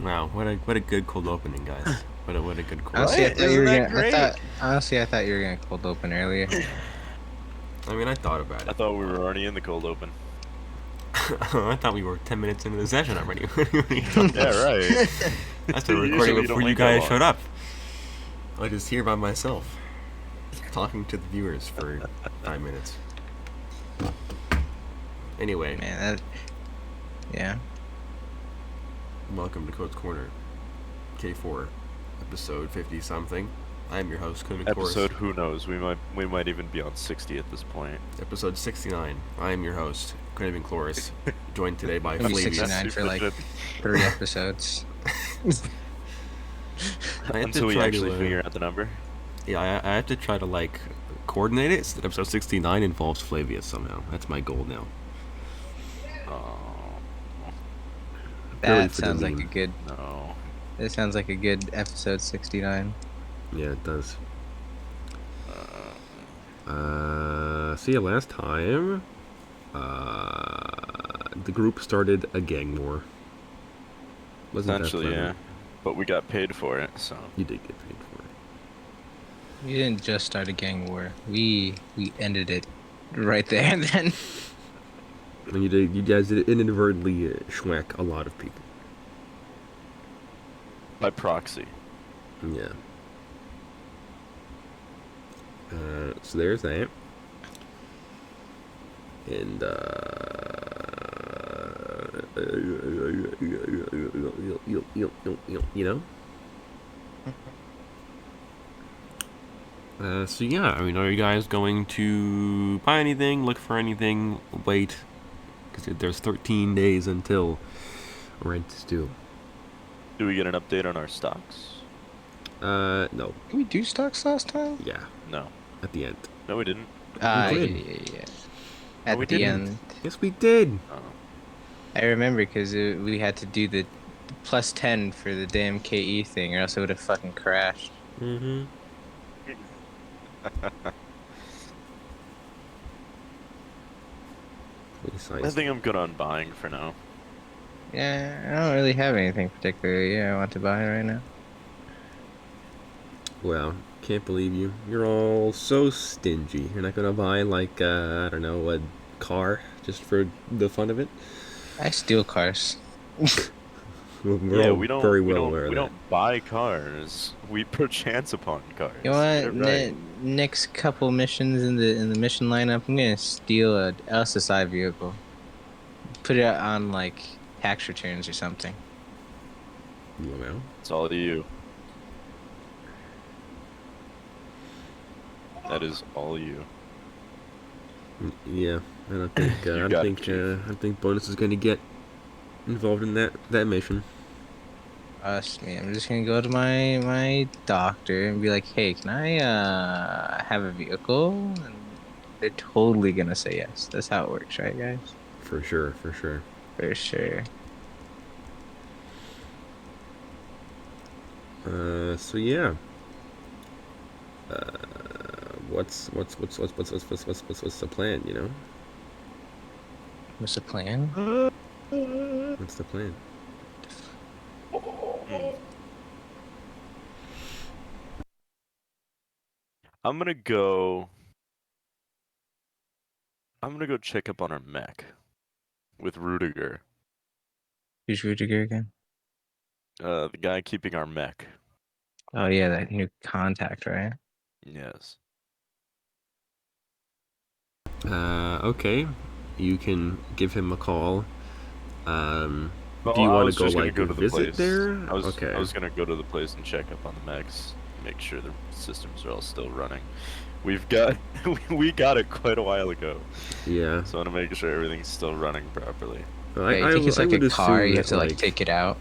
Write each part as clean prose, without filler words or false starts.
Wow, what a good cold opening, guys. What a good cold Honestly, opening. I Right? thought you Isn't were that gonna. great? I thought you were gonna cold open earlier. I mean, I thought about I it. thought we were already in the cold open. I thought we were 10 minutes into the session already. What are you talking Yeah, about? right. I started recording Usually you before don't you wait that guys long. showed up. I was just here by myself, talking to the viewers for 5 minutes. Anyway, Man, yeah. welcome to Code's Corner, K4, episode 50 something. I'm your host, Kode, of course. Episode, who knows? We might even be on 60 at this point. Episode 69. I am your host, Craven Chloris, joined today by It'll be Flavius. 69 for like 3 episodes. I have Until to we try actually to, figure out the number. Yeah, I have to try to like coordinate it so that episode 69 involves Flavius somehow. That's my goal now. Oh, Purely That for the sounds like meme. a good. no. That sounds like a good episode 69. Yeah, it does. So yeah, last time, the group started a gang war. Wasn't that Essentially, fun? yeah. But we got paid for it, so. You did get paid for it. We didn't just start a gang war. We ended it right there and then. And you guys did inadvertently schwack a lot of people. By proxy. Yeah. So there's that. And, you know? So yeah, I mean, are you guys going to buy anything, look for anything, wait? Because there's 13 days until rent is due. Do we get an update on our stocks? No. Did we do stocks last time? Yeah, No. at the end. No, we didn't. Yeah, did. yeah. No, At we the didn't. end. Yes, we did. Oh. I remember because we had to do the plus 10 for the damn KE thing, or else it would have fucking crashed. Mm-hmm. I think I'm good on buying for now. Yeah, I don't really have anything particularly I want to buy right now. Wow, can't believe you. You're all so stingy. You're not gonna buy like I don't know, a car just for the fun of it. I steal cars. We're Yeah, all we don't. very we well don't. aware of We that. don't buy cars. We perchance upon cars. You know Get what? it right. Next couple missions in the mission lineup, I'm gonna steal a LSSI vehicle. Put it on like tax returns or something. Well, It's all you. That is all you. yeah, I don't think You I got don't it, think Chief. I think bonus is gonna get involved in that mission. Trust me, I'm just gonna go to my doctor and be like, hey, can I have a vehicle? And they're totally gonna say yes. That's how it works, right, guys? For sure, for sure. For sure. So yeah. What's the plan? You know, What's the plan? what's the plan? I'm gonna go. I'm gonna go check up on our mech with Rudiger, Who's Rudiger again? the guy keeping our mech. Oh yeah, that new contact, right? Yes. Okay, you can give him a call. Well, Do you I want was to go just gonna like go to the visit place. there? I was Okay. I was gonna go to the place and check up on the mechs, make sure the systems are all still running. We've got we got it quite a while ago, Yeah. so I want to make sure everything's still running properly. Well, Yeah, you think it's like would a car, assume you have that, to like take it out.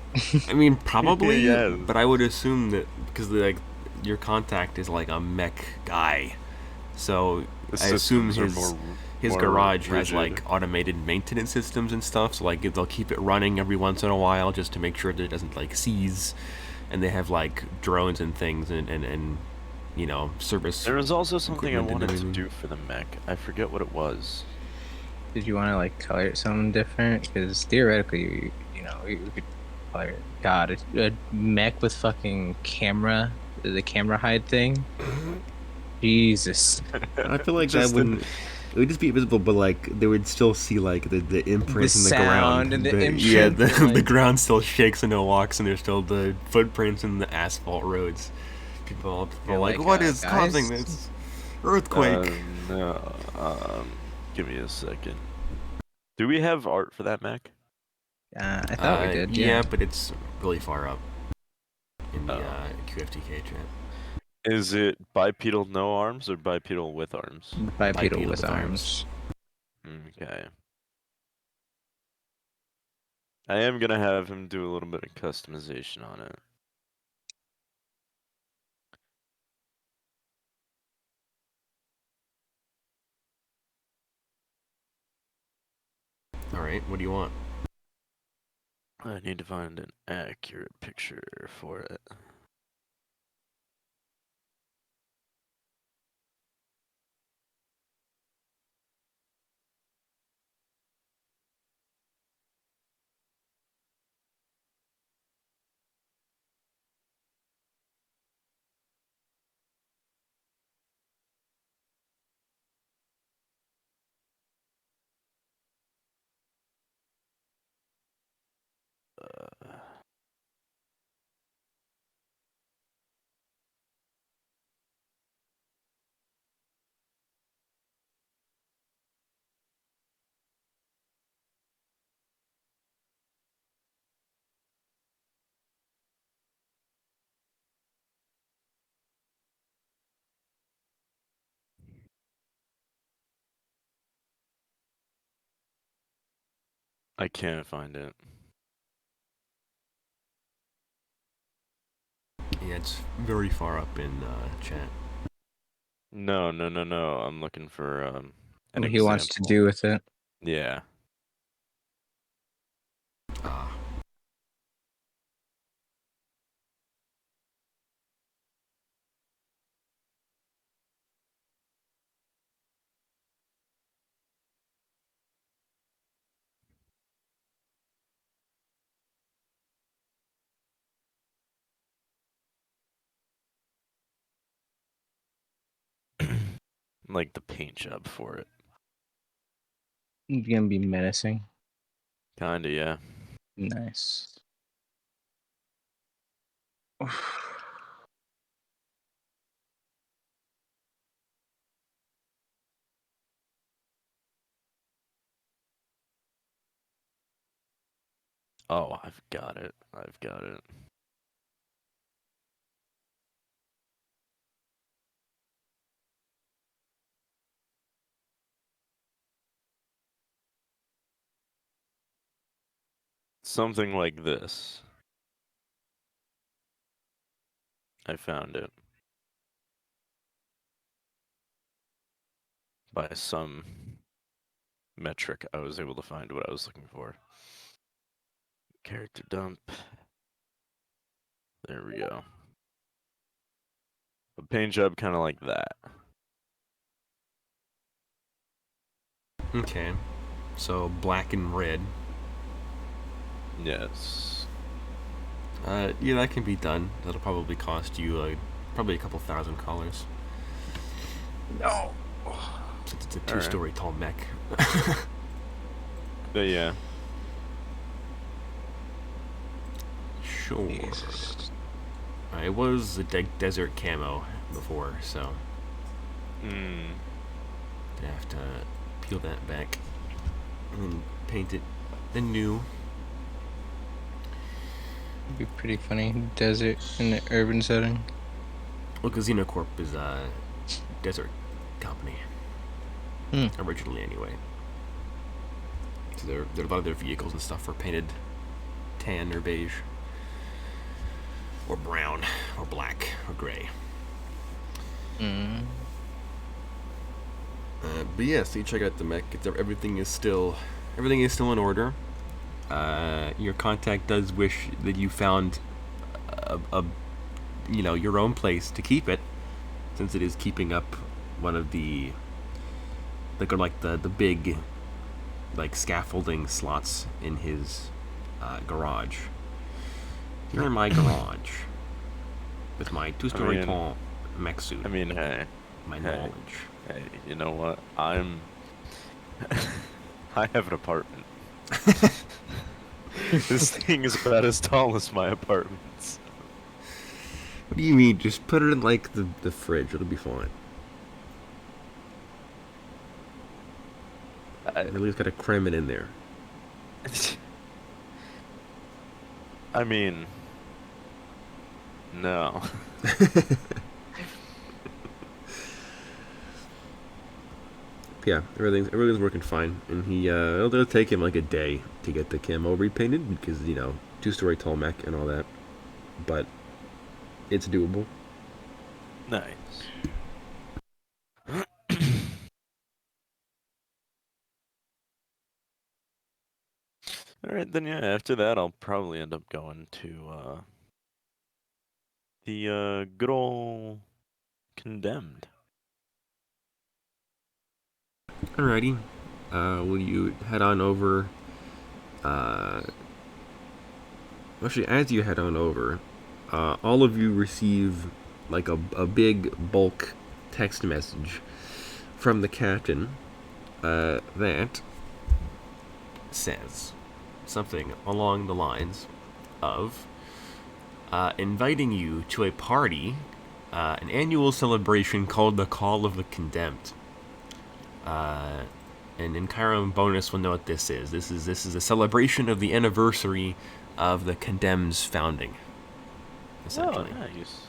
I mean, probably. Yes. But I would assume that because like your contact is like a mech guy, so The I assume systems are his more garage has rigid. like automated maintenance systems and stuff. So like they'll keep it running every once in a while just to make sure that it doesn't like seize, and they have like drones and things and you know service. There was also something I equipment and wanted to everything. do for the mech. I forget what it was. Did you want to like color it something different? Because theoretically, you know, we could God, a mech with fucking camera, the camera hide thing. Jesus, I feel like that Just wouldn't. It would just be invisible, but like they would still see like the the imprints in the ground. sound and the Yeah, imprint. and, the like, ground still shakes and it walks, and there's still the footprints in the asphalt roads. People you're are like, "What is causing guys? this earthquake?" no. Give me a second. Do we have art for that mech? I thought we did. Yeah. but it's really far up in the Oh. QFTK chat. Is it bipedal no arms or bipedal with arms? Bipedal with arms. Okay. I am gonna have him do a little bit of customization on it. All right, what do you want? I need to find an accurate picture for it. I can't find it. Yeah, it's very far up in chat. No. I'm looking for an What he example. wants to do with it. Yeah. Ah, Like the paint job for it. It's gonna be menacing. Kinda, yeah. Nice. Oh, I've got it. Something like this. I found it. By some metric, I was able to find what I was looking for. Character dump. There we go. A paint job kind of like that. okay. So black and red. Yes. Yeah, that can be done. That'll probably cost you probably a couple $1,000. No. Since it's a two-story tall mech. But yeah. Sure. Jesus. It was a desert camo before, so Hmm. I have to peel that back and then paint it the new. It'd be pretty funny. Desert in an urban setting. Well, Casino Corp is a desert company. Originally, anyway. So a lot of their vehicles and stuff are painted tan or beige. Or brown, or black, or gray. But yeah, so you check out the mech. Everything is still in order. Your contact does wish that you found a your own place to keep it, since it is keeping up one of the the big scaffolding slots in his garage. You're in my garage with my two-story mean- tall mech suit. I mean, hey, my hey. knowledge. hey, you know what? I have an apartment. This thing is about as tall as my apartment. What do you mean? Just put it in like the fridge. It'll be fine. At least gotta cram it in there. I mean, no. Yeah, everything's working fine, and it'll take him like a day to get the camo repainted because two-story tall mech and all that, but it's doable. Nice. All right, then yeah. After that, I'll probably end up going to the good old Condemned. Alrighty, will you head on over? Actually, as you head on over, all of you receive like a big bulk text message from the captain that says something along the lines of inviting you to a party, an annual celebration called the Call of the Condemned. And in Chiron bonus will know what this is. This is a celebration of the anniversary of the Condemned's founding, essentially. Oh, nice.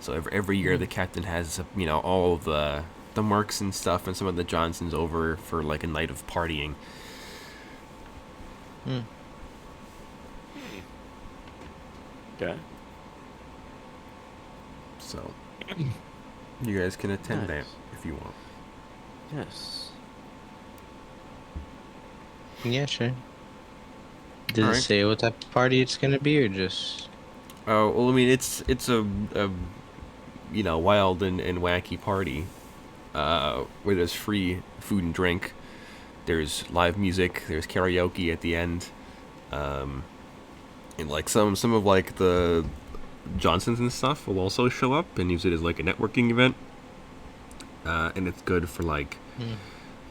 So every year the captain has all of the mercs and stuff and some of the Johnsons over for like a night of partying. Okay. So you guys can attend that Nice. if you want. Yes. Yeah, sure. Does Alright. it say what type of party it's gonna be, or just? Oh well, I mean it's a wild and wacky party where there's free food and drink. There's live music. There's karaoke at the end. And like some of like the Johnsons and stuff will also show up and use it as like a networking event. And it's good for like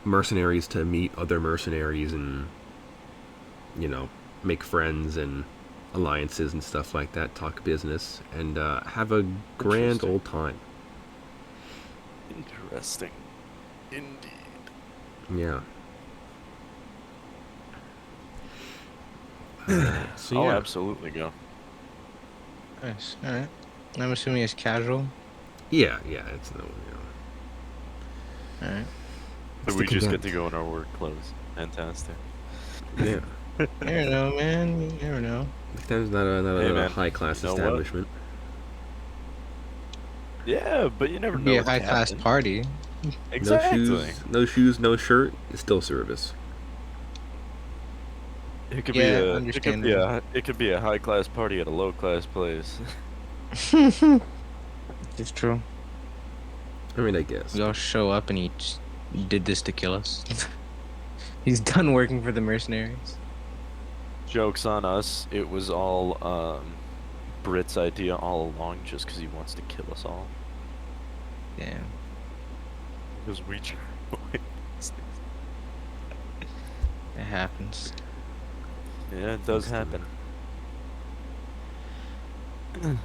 mercenaries to meet other mercenaries and make friends and alliances and stuff like that. Talk business and have a grand Interesting. old time. Interesting. Indeed. Yeah. So I'll yeah. absolutely go. Nice. All right. I'm assuming it's casual. Yeah, it's no. All right. So we just get to go in our work clothes. Fantastic. Yeah. You never know, man. You never know. Time's not Hey, a man, high class you know what? establishment. Yeah, but you never It'd know. be a with the high class captain. party. Exactly. No shoes, no shirt. It's still service. It could Yeah, be a understandable. it could be a high class party at a low class place. It's true. I mean, I guess. We all show up and he just did this to kill us. He's done working for the mercenaries. Joke's on us. It was all Brit's idea all along, just because he wants to kill us all. Damn. Because we. It happens. Yeah, it does happen. But,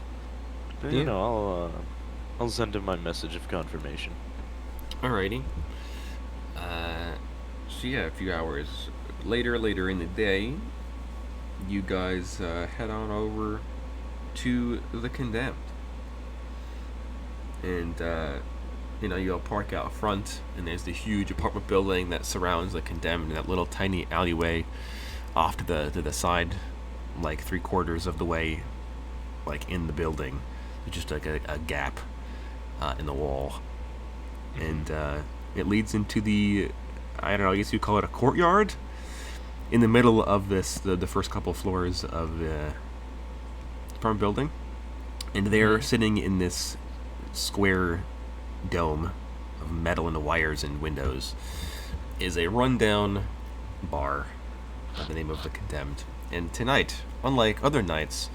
you Yeah. know, I'll send him my message of confirmation. Alrighty. So yeah, a few hours later in the day, you guys head on over to the Condemned, and you'll park out front, and there's the huge apartment building that surrounds the Condemned, and that little tiny alleyway off to the side, like 3/4 of the way, like in the building, there's just like a gap in the wall, and it leads into the, I don't know, I guess you'd call it a courtyard in the middle of this, the first couple floors of the apartment building, and they're sitting in this square dome of metal and wires and windows is a rundown bar by the name of the Condemned. And tonight, unlike other nights,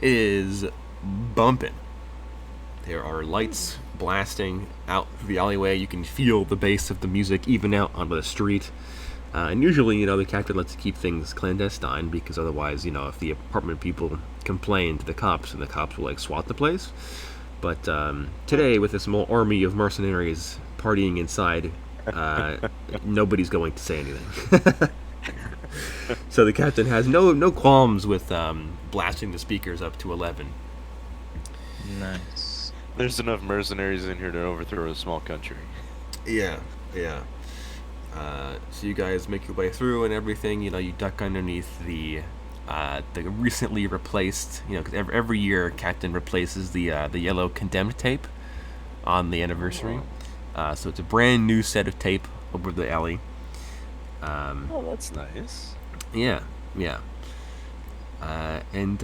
It is bumping. There are lights blasting out through the alleyway. You can feel the bass of the music even out onto the street. And usually, the captain lets you keep things clandestine because otherwise, if the apartment people complain to the cops, and the cops will like SWAT the place. But today, with this small army of mercenaries partying inside, nobody's going to say anything. So the captain has no qualms with blasting the speakers up to 11. Nice. There's enough mercenaries in here to overthrow a small country. Yeah. So you guys make your way through and everything. You duck underneath the recently replaced. Because every year Captain replaces the yellow condemned tape on the anniversary. So it's a brand new set of tape over the alley. Oh, that's nice. Yeah. And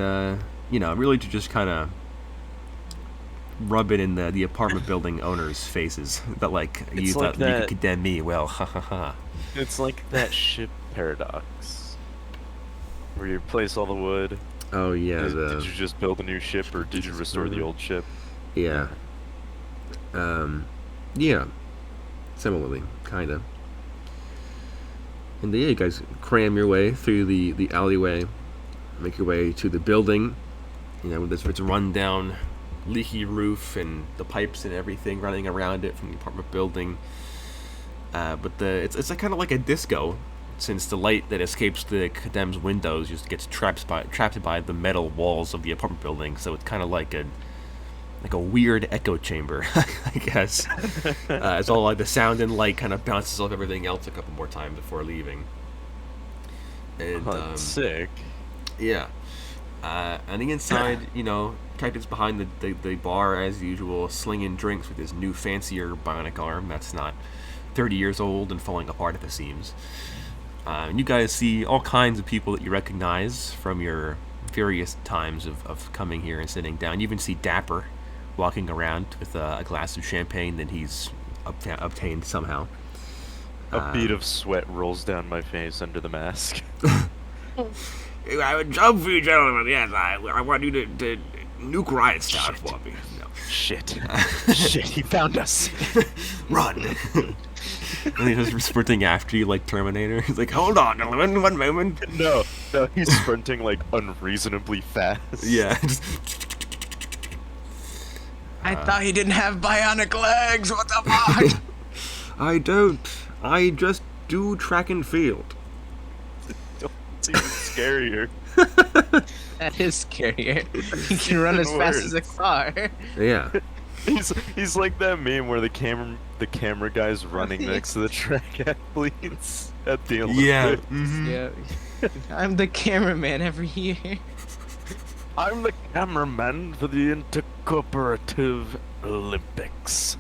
really to just kind of rub it in the apartment building owners' faces that you thought you could condemn me. Well, ha ha ha. It's like that ship paradox, where you replace all the wood. Oh yeah. Did you just build a new ship, or did you restore the old ship? Yeah. Yeah. Similarly, kind of. And you guys cram your way through the alleyway, make your way to the building. With its rundown, leaky roof and the pipes and everything running around it from the apartment building. But it's kind of like a disco, since the light that escapes the condemned windows just gets trapped by the metal walls of the apartment building. So it's kind of like a weird echo chamber, I guess. It's all like the sound and light kind of bounces off everything else a couple more times before leaving. And sick. Yeah. On the inside, Captain's behind the bar as usual, slinging drinks with his new fancier bionic arm that's not 30 years old and falling apart at the seams. And you guys see all kinds of people that you recognize from your various times of coming here and sitting down. You even see Dapper walking around with a glass of champagne that he's obtained somehow. A bead of sweat rolls down my face under the mask. I have a job for you, gentlemen. Yes, I want you to nuke riot start for me. No. Shit. Shit, he found us. Run. And he's just sprinting after you like Terminator. He's like, hold on, gentlemen, one moment. No, he's sprinting like unreasonably fast. Yeah. I thought he didn't have bionic legs. What the fuck? I don't. I just do track and field. It's even scarier. That is scarier. He can run as fast as a car. Yeah. He's like that meme where the camera guy's running next to the track athletes at the Olympics. Yeah. Yeah. I'm the cameraman every year. I'm the cameraman for the Intercooperative Olympics.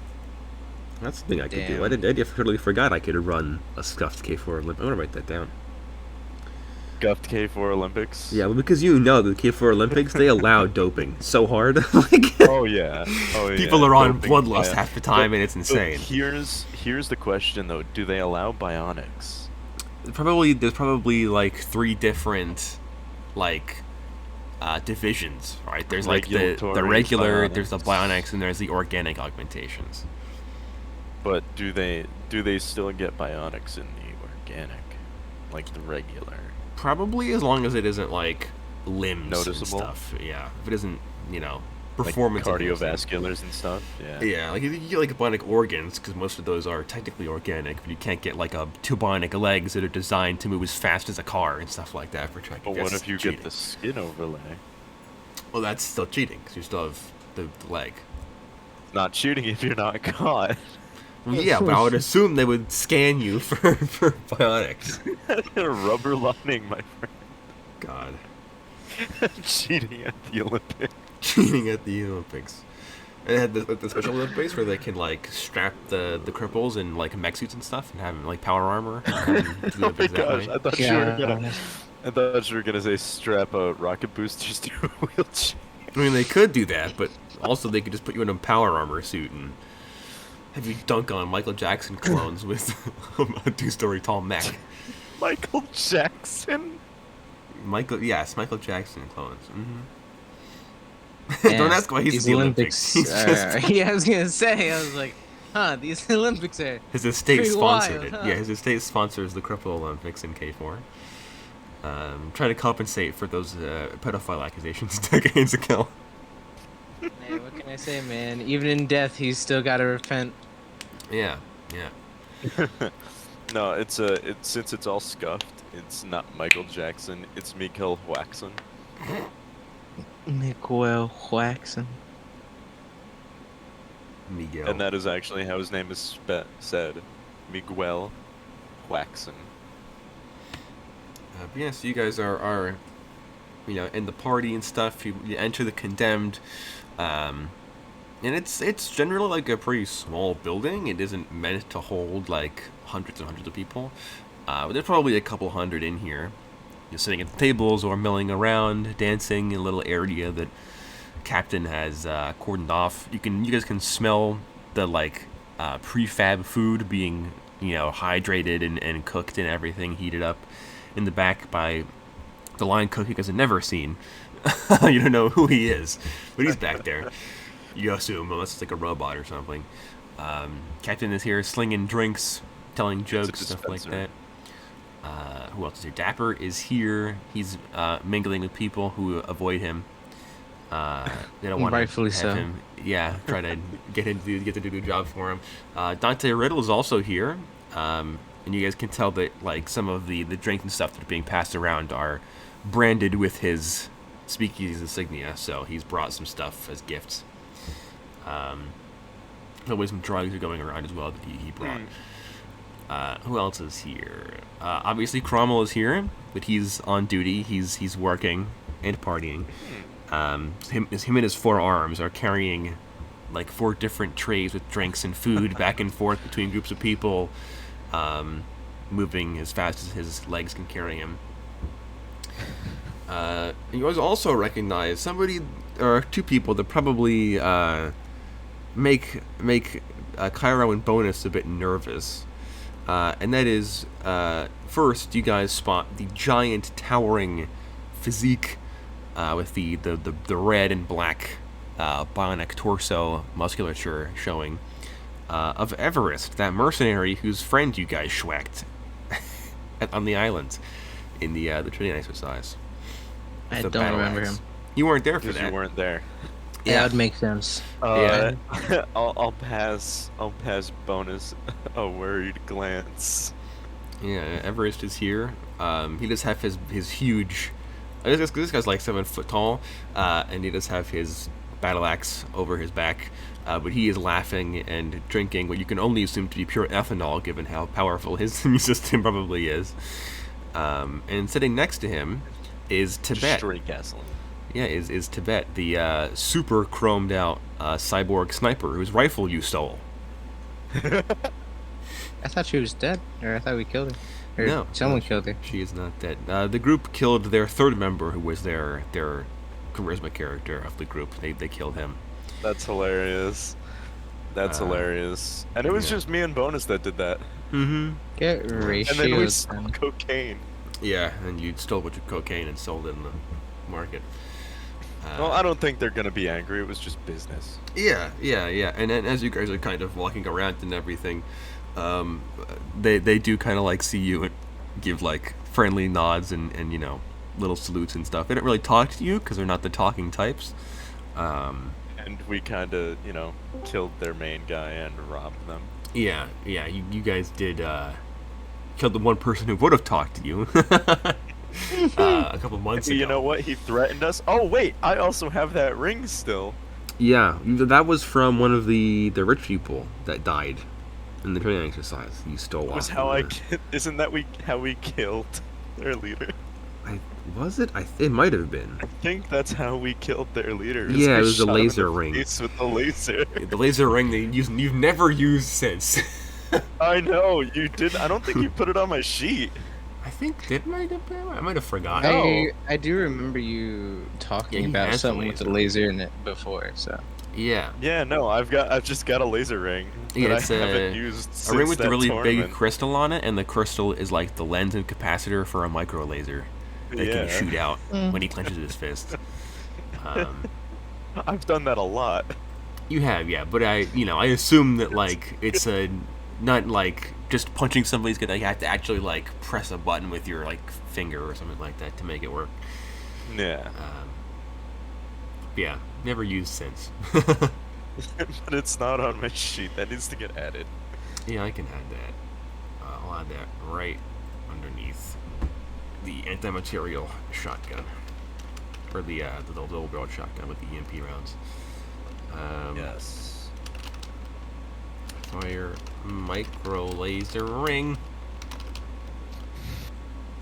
That's the thing I could do. Damn. I totally forgot I could run a scuffed K4 Olympics. I'm gonna write that down. Scuffed K4 Olympics? Yeah, well, because the K4 Olympics, they allow doping so hard. Oh yeah. People are on Doping, bloodlust yeah. half the time, and it's insane. Here's the question though: do they allow bionics? There's probably like 3 different divisions, right? There's like the Regulatory regular, bionics. there's the bionics, and there's the organic augmentations. But do they still get bionics in the organic, like the regular? Probably, as long as it isn't like limbs Noticeable? and stuff. Yeah, if it isn't, Like performance cardiovasculars and stuff. Yeah. Yeah, like you get like bionic organs, because most of those are technically organic, but you can't get like 2 bionic legs that are designed to move as fast as a car and stuff like that for track. But what if you get the skin overlay? Well, that's still cheating, because you still have the leg. Not cheating if you're not caught. Well, yeah, but I would assume they would scan you for bionics. Rubber lining, my friend. God. Cheating at the Olympics. Cheating at the Olympics. And they had the Special Olympics where they can like strap the cripples in like mech suits and stuff and have like power armor. And have them do the Oh my Olympics that gosh! way. I thought you were gonna say strap rocket boosters to a wheelchair. I mean, they could do that, but also they could just put you in a power armor suit and have you dunk on Michael Jackson clones with a 2-story tall mech. Michael Jackson. Michael Jackson clones. Don't ask why he's these in the Olympics. He's just, yeah, I was gonna say. I was like, huh? These Olympics are his estate pretty sponsored wild, it. huh? Yeah, his estate sponsors the Cripple Olympics in K4. Trying to compensate for those pedophile accusations decades ago. Hey, what can I say, man? Even in death, he's still gotta repent. Yeah, yeah. No, it's since it's all scuffed. It's not Michael Jackson. It's Miguel Jackson. Miguel Jackson. Miguel. And that is actually how his name is said. Miguel Jackson. But yeah, so you guys are in the party and stuff. You enter the Condemned, and it's generally like a pretty small building. It isn't meant to hold like hundreds and hundreds of people. But there's probably a couple hundred in here. You're sitting at the tables or milling around, dancing in a little area that Captain has cordoned off. You guys can smell the like prefab food being hydrated and cooked and everything, heated up in the back by the line cook you guys have never seen. You don't know who he is, but he's back there. You assume, unless it's like a robot or something. Captain is here slinging drinks, telling jokes, stuff like that. Who else is here? Dapper is here. He's mingling with people who avoid him. They don't want Rightfully to so. have him. Yeah, try to get to do a good job for him. Dante Riddle is also here, and you guys can tell that like some of the drink and stuff that are being passed around are branded with his speakeasy insignia. So he's brought some stuff as gifts. Always some drugs are going around as well that he brought. Who else is here? Obviously Cromwell is here, but he's on duty. He's working and partying. Him and his 4 arms are carrying like 4 different trays with drinks and food back and forth between groups of people, moving as fast as his legs can carry him. You guys also recognize somebody or 2 people that probably make Cairo and Bonus a bit nervous. And that is, first, you guys spot the giant, towering physique with the red and black bionic torso musculature showing of Everest, that mercenary whose friend you guys schwacked on the island in the training exercise. I The don't battle remember axe. him. You weren't there for Because that. you weren't there. Yeah, that would make sense. I'll pass Bonus a worried glance. Yeah, Everest is here. He does have his huge. This guy's like 7 foot tall, and he does have his battle axe over his back. But he is laughing and drinking what you can only assume to be pure ethanol, given how powerful his immune system probably is. And sitting next to him is Tibet. Straight gasoline. Yeah, is Tibet, the super chromed out cyborg sniper whose rifle you stole. I thought she was dead, or I thought we killed her. Or No, someone no, killed her. She is not dead. The group killed their 3rd member, who was their charisma character of the group. They killed him. That's hilarious. That's hilarious. And it was yeah. just me and Bonus that did that. Mm-hmm. Get And then we ratios. stole cocaine. Yeah, and you stole a bunch of cocaine and sold it in the market. Well, I don't think they're gonna be angry. It was just business. Yeah. And then as you guys are kind of walking around and everything, they do kind of like see you and give like friendly nods and little salutes and stuff. They don't really talk to you because they're not the talking types. And we kind of, killed their main guy and robbed them. Yeah. You guys did kill the one person who would have talked to you a couple months ago. You know what? He threatened us. Oh wait, I also have that ring still. Yeah, that was from one of the rich people that died in the training exercise. You stole off. Was how isn't that how we killed their leader? Was it? It might have been. I think that's how we killed their leader. Yeah, it we was the shot him in laser ring. face with the laser. The laser ring that you've never used since. I know you did. I don't think you put it on my sheet. I think I might have forgotten. I do remember you talking Yeah, he about has the something with the laser. laser in it before. So Yeah. Yeah, no, I've just got a laser ring Yeah, that it's I haven't used a since ring with a that really tournament. big crystal on it, and the crystal is like the lens and capacitor for a micro laser that can Yeah. shoot out when he clenches his fist. I've done that a lot. You have, yeah, but I assume that like it's a not like just punching somebody's gonna you have to actually like press a button with your like finger or something like that to make it work. Yeah. Yeah, never used since. But it's not on my sheet. That needs to get added. Yeah, I can add that. I'll add that right underneath the anti-material shotgun, or the dual barrel shotgun with the EMP rounds. Yes. Fire micro laser ring.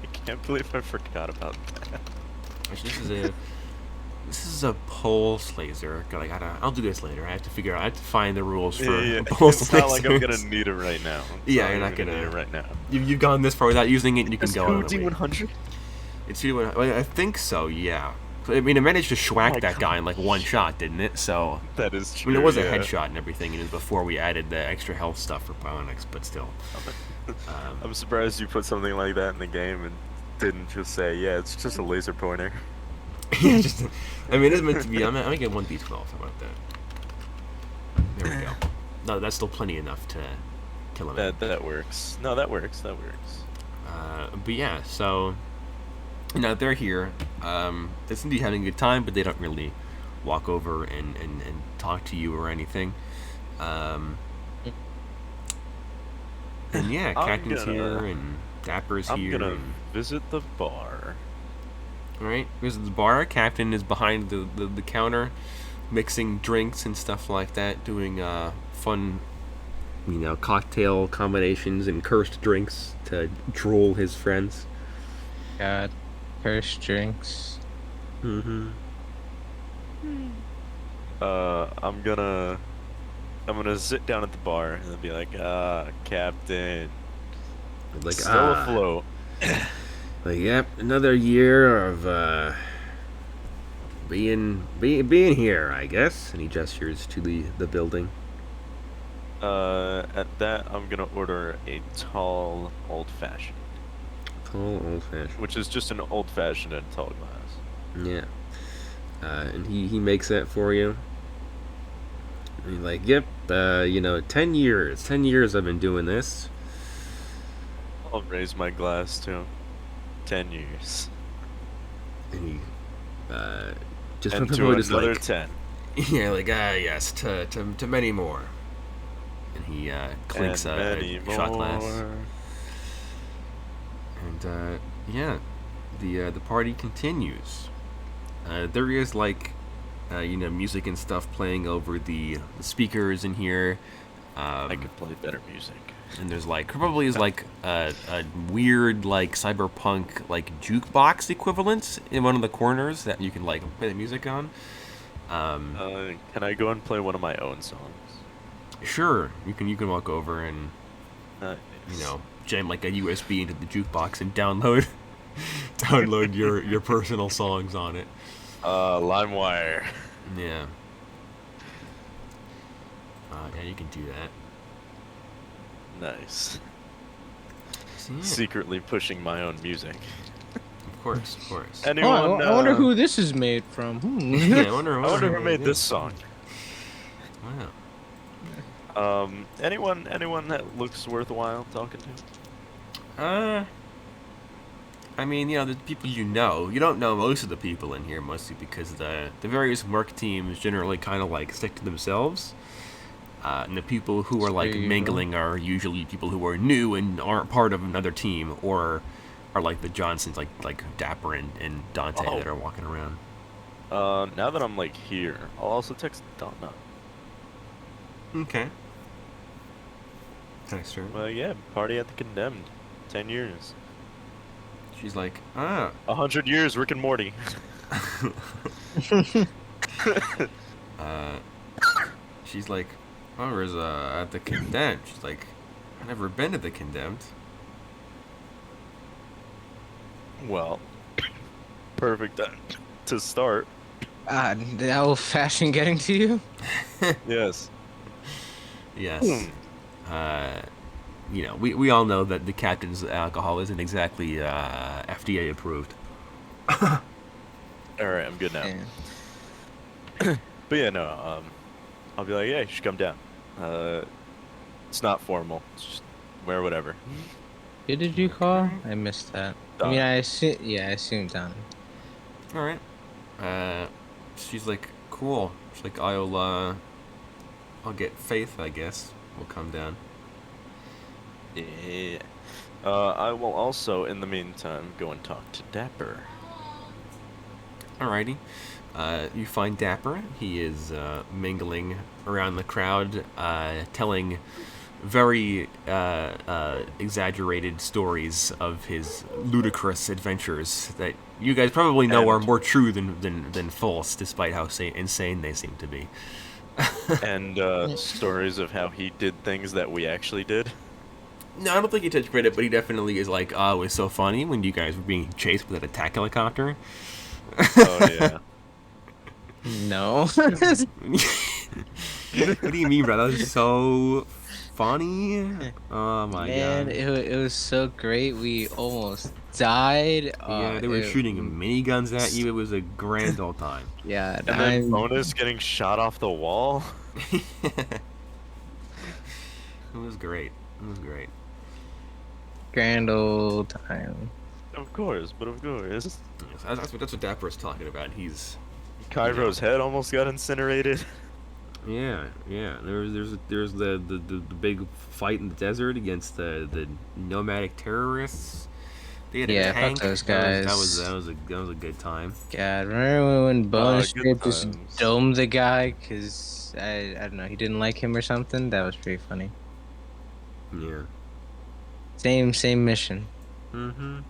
I can't believe I forgot about that. Actually, this is a pulse laser. I'll do this later. I have to figure out. I have to find the rules for pulse It's lasers. not like I'm gonna need it right now. Yeah, you're not gonna need it right now. You've gone this far without using it. You can It's go on. D100. It's D100. Well, I think so. Yeah. I mean, it managed to schwack my that guy in like one shot, didn't it? So. That is I true. mean, it was a yeah. headshot and everything, and it was before we added the extra health stuff for Bionics, but still. I'm surprised you put something like that in the game and didn't just say, yeah, it's just a laser pointer. Yeah, I mean, it's meant to be. I'm gonna get 1d12. How about that? There we go. No, that's still plenty enough to kill him. That works. No, that works. That works. But yeah, so they're here. They seem to be having a good time, but they don't really walk over and talk to you or anything. And yeah, Captain's here and Dapper's here. I'm gonna and, visit the bar. Right, visit the bar. Captain is behind the counter, mixing drinks and stuff like that, doing fun, cocktail combinations and cursed drinks to drool his friends. God, cursed drinks. Mm-hmm. I'm gonna sit down at the bar and be like, Captain, Like, still afloat. Like, yep, another year of being here, I guess. And he gestures to the building. At that, I'm gonna order a tall, old-fashioned. Tall, old-fashioned. Which is just an old-fashioned and tall glass. Yeah. And he makes that for you. And he's like, yep, 10 years. 10 years I've been doing this. I'll raise my glass to 10 years. And he, just And for to just another like, 10. yeah, like, yes, to many more. And he, clinks and a shot glass. And, yeah, the party continues. There is, like, music and stuff playing over the speakers in here. I could play better music. And there's, like, probably is, like, a weird, like, cyberpunk, like, jukebox equivalent in one of the corners that you can, like, play the music on. Can I go and play one of my own songs? Sure, you can walk over and, Nice. jam, like, a USB into the jukebox and download your personal songs on it. LimeWire. Yeah. Yeah, you can do that. Nice. So, yeah, Secretly pushing my own music. of course. Anyone? I wonder who this is made from. Yeah, I wonder who made this song. Wow. Anyone that looks worthwhile talking to? I mean, the people you don't know most of the people in here, mostly because the various work teams generally kind of like stick to themselves. And the people who are like There you mingling are usually people who are new and aren't part of another team, or are like the Johnsons, like Dapper and Dante that are walking around. Now that I'm like here, I'll also text Donna. Okay. Text her. Well, yeah, party at the Condemned. 10 years. She's like, 100 years, Rick and Morty. She's like, where's at the Condemned? She's like, I've never been to the Condemned. Well, perfect time to start. The old-fashioned getting to you? Yes. Yes. We all know that the captain's alcohol isn't exactly FDA approved. All right, I'm good now. Yeah. But yeah, no. I'll be like, yeah, you should come down. It's not formal. It's just wear whatever. Who did you call? I missed that. I mean, Donna. I assumed Donna. All right. She's like, cool. She's like, I'll get Faith, I guess. Will come down. Yeah. I will also, in the meantime, go and talk to Dapper. Alrighty. You find Dapper. He is mingling around the crowd, telling very exaggerated stories of his ludicrous adventures that you guys probably know are more true than false, despite how insane they seem to be. And stories of how he did things that we actually did. No, I don't think he takes credit, but he definitely is like, oh, it was so funny when you guys were being chased with an attack helicopter. Oh, yeah. No. What do you mean, bro? That was so funny. Oh my Man, god. it was so great. We almost died. Yeah, they were shooting miniguns at you. It was a grand old time. Yeah, And then Bonus getting shot off the wall. It was great. It was great. grand old time. Of course, but of course. Yes, that's what Dapper is talking about. He's Cairo's head almost got incinerated. yeah. There's the big fight in the desert against the nomadic terrorists. They had a Yeah, fuck tank. those That guys. was a good time. God, remember when Bonus good Strip just times. domed the guy because I don't know, he didn't like him or something? That was pretty funny. Yeah. Same mission. Mm-hmm.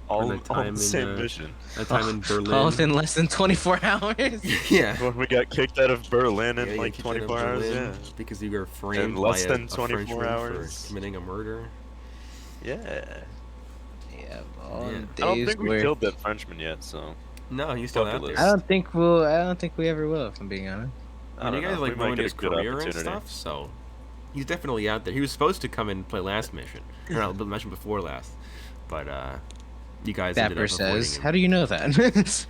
All that time the in, same mission. That time in Berlin. All within less than 24 hours. Yeah. When we got kicked out of Berlin Yeah, in you like kicked out of 24 hours, Berlin yeah. because you were framed In less by than a 24 Frenchman hours. for committing a murder. Yeah. Yeah, all Yeah. the I don't days think we where- killed that Frenchman yet, so. No, he's still Bucket out there. list. I don't think we ever will, if I'm being honest. I And don't you guys know. like We might ruined get his a good career and opportunity. stuff, so he's definitely out there. He was supposed to come and play last mission, or not, the mission before last, but you guys ended Dapper up avoiding says, him. "How do you know that?"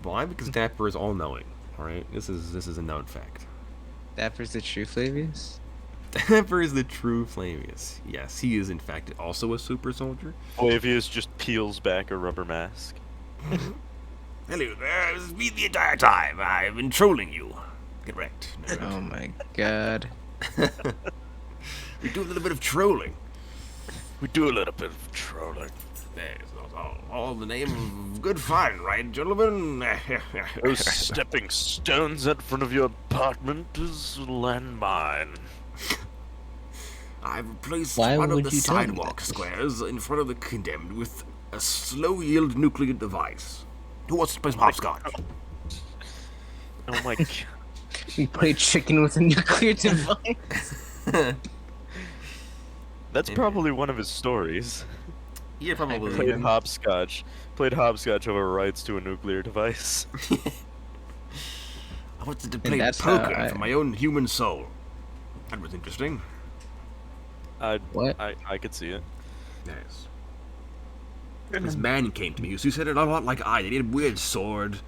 Why? Because Dapper is all knowing. All right, this is a known fact. Dapper's the true Flavius. Dapper is the true Flavius. Yes, he is in fact also a super soldier. Flavius just peels back a rubber mask. Hello there, this is me the entire time. I've been trolling you. Correct. Oh my god. We do a little bit of trolling. We do a little bit of trolling. Yes, all in the name of good fun, right, gentlemen? Those stepping stones in front of your apartment is a landmine. I've replaced Why one of would the you do that? sidewalk squares in front of the condemned with a slow-yield nuclear device. Who wants to play some hopscotch? Oh my god. We play chicken with a nuclear device. That's probably one of his stories. Yeah, probably. Played hopscotch. Played hopscotch over rights to a nuclear device. I wanted to play that's how poker I- for my own human soul. That was interesting. What? I could see it. Yes. This man came to me who said it a lot like I did. He had a weird sword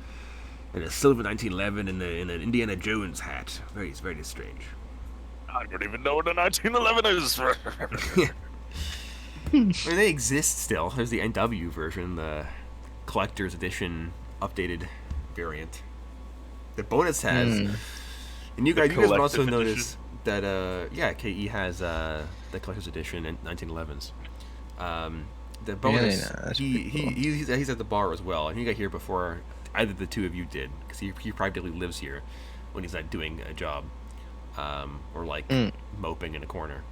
and a silver 1911 and an Indiana Jones hat. Very strange. I don't even know what a 1911 is. I mean, they exist still. There's the NW version, the collector's edition updated variant. The bonus has, and you guys will also collective notice that KE has the collector's edition and 1911s. The bonus, no, that's he's at the bar as well, and he got here before either the two of you did, because he privately lives here when he's not doing a job, or like moping in a corner.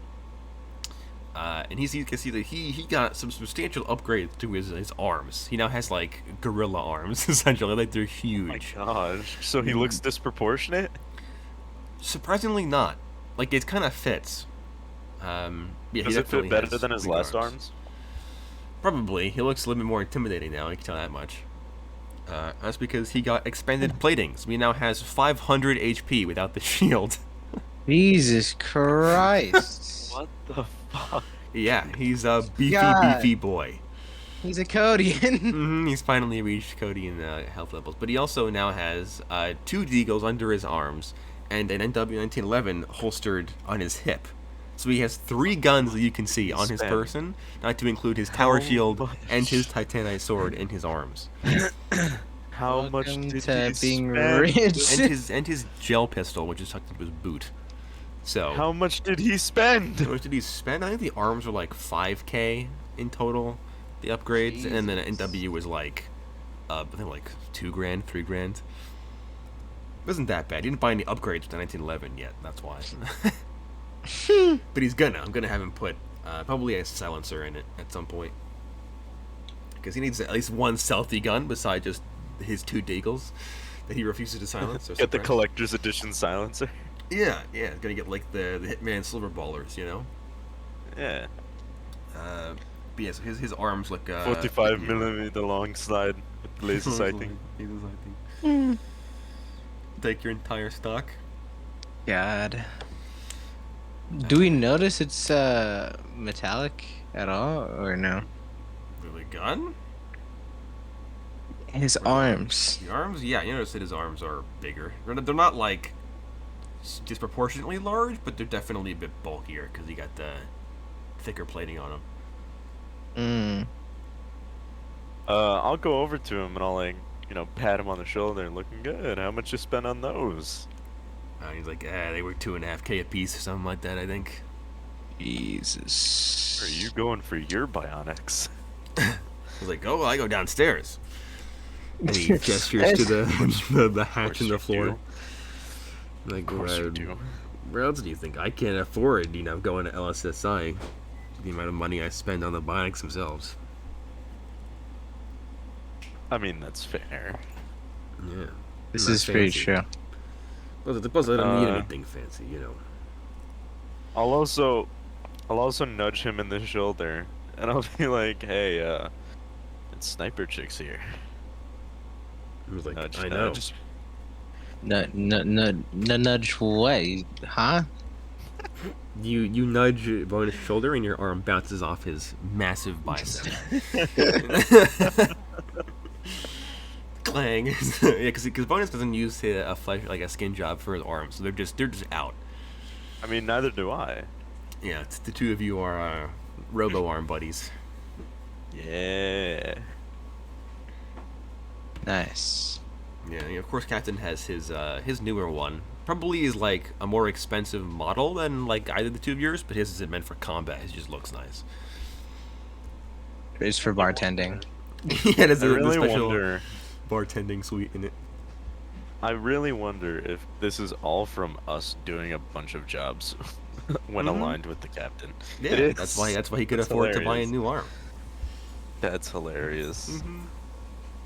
And you can see that he got some substantial upgrades to his arms. He now has like gorilla arms, essentially. Like they're huge. Oh my gosh. So he looks disproportionate? Surprisingly not. Like it kind of fits. Yeah, he Does it definitely fit better has than his big last arms? Probably. He looks a little bit more intimidating now, I can tell that much. That's because he got expanded platings. He now has 500 HP without the shield. Jesus Christ. What the fuck? Yeah, he's a beefy God. boy. He's a Codian. He's finally reached Codian health levels, but he also now has 2 deagles under his arms and an NW 1911 holstered on his hip. So he has 3 guns that you can see on his Spam. person, not to include his tower How shield much? and his titanite sword in his arms, How much Welcome did to he being spend? rich. and his gel pistol, which is tucked into his boot. So How much did he spend? how much did he spend? I think the arms were like 5K in total, the upgrades, and then Jesus. NW was like, I think like $2,000, $3,000. Wasn't that bad. He didn't buy any upgrades with the 1911 yet. That's why. But I'm gonna have him put probably a silencer in it at some point, because he needs at least one stealthy gun besides just his 2 deagles that he refuses to silence. Or Get the suppress. collector's edition silencer. Yeah, it's gonna get like the Hitman silver ballers, you know. Yeah. But yeah, so his arms look 45 millimeter long slide with laser sighting. Laser sighting. Take your entire stock. God. Do we notice it's metallic at all or no? The gun? His arms. The arms? Yeah, you notice that his arms are bigger. They're not like disproportionately large, but they're definitely a bit bulkier because he got the thicker plating on them. I'll go over to him and I'll like, pat him on the shoulder. Looking good. How much you spent on those? He's like, they were 2.5K a piece or something like that, I think. Jesus. Are you going for your bionics? He's like, oh, I go downstairs. And he gestures to the hatch in the floor. Like, Of course you do. where else do you think I can't afford, going to LSSI? The amount of money I spend on the bionics themselves. I mean, that's fair. Yeah. This Not is pretty fancy. true. Plus, I don't need Uh, anything fancy, I'll also nudge him in the shoulder, and I'll be like, "Hey, it's Sniper Chick's here." He was like, Nudge, I know. nudge. Nudge what? Huh? You nudge Bonus' shoulder and your arm bounces off his massive bicep. Clang. Yeah, because Bonus doesn't use a flesh, like a skin job for his arms, so they're just out. I mean, neither do I. Yeah, it's the 2 of you are robo arm buddies. Yeah. Nice. Yeah, of course, Captain has his newer one. Probably is like a more expensive model than like either of the 2 of yours, but his isn't meant for combat. His just looks nice. It's for bartending. Yeah, there's I a really special wonder. bartending suite in it. I really wonder if this is all from us doing a bunch of jobs when Mhm. aligned with the captain. Yeah, It is. that's why he could That's afford to buy a hilarious. new arm. That's hilarious.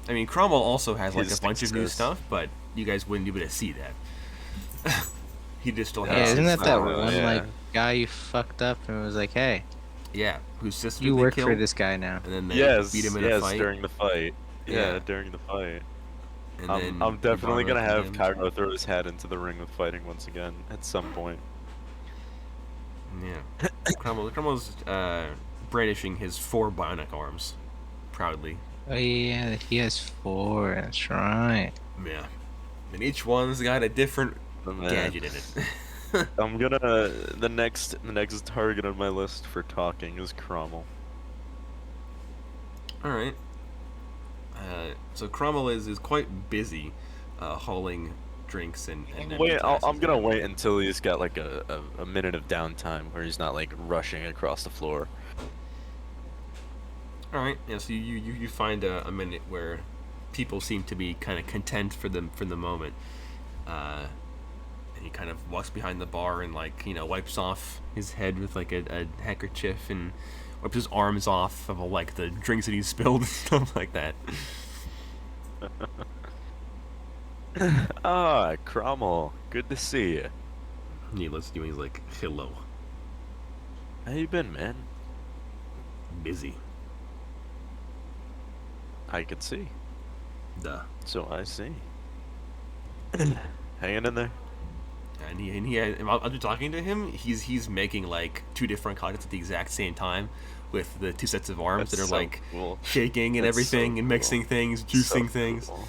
I mean, Cromwell also has like His a bunch of new success. stuff, but you guys wouldn't be able to see that. He just still Yeah, has. isn't his, that that Oh, one yeah. like guy you fucked up and was like, "Hey, Yeah, whose sister you they work killed, for this guy now." and then they Yes, beat him in a yes, fight. during the fight. Yeah. Yeah, during the fight. And then I'm definitely Ibarra gonna have condemned. Cairo throw his hat into the ring with fighting once again at some point. Yeah, Cromwell's brandishing his 4 bionic arms, proudly. Oh yeah, he has 4. That's right. Yeah, and each one's got a different Oh, man. gadget in it. I'm gonna the next target on my list for talking is Cromwell. All right. So Cromwell is quite busy hauling drinks and Wait, I'm glasses gonna around. wait until he's got like a minute of downtime where he's not like rushing across the floor. All right. Yeah. So you find a minute where people seem to be kind of content for the moment, and he kind of walks behind the bar and like wipes off his head with like a handkerchief and wipes his arms off of like the drinks that he's spilled and stuff like that. Ah, Cromwell, good to see you. And he looks at you and he's like, "Hello, How you been, man? busy." I could see. Duh. So I see. Hanging in there. And while you're talking to him, he's making like 2 different cocktails at the exact same time. with the 2 sets of arms That's that are so like cool. shaking and That's so everything and mixing cool. things, So juicing things. cool.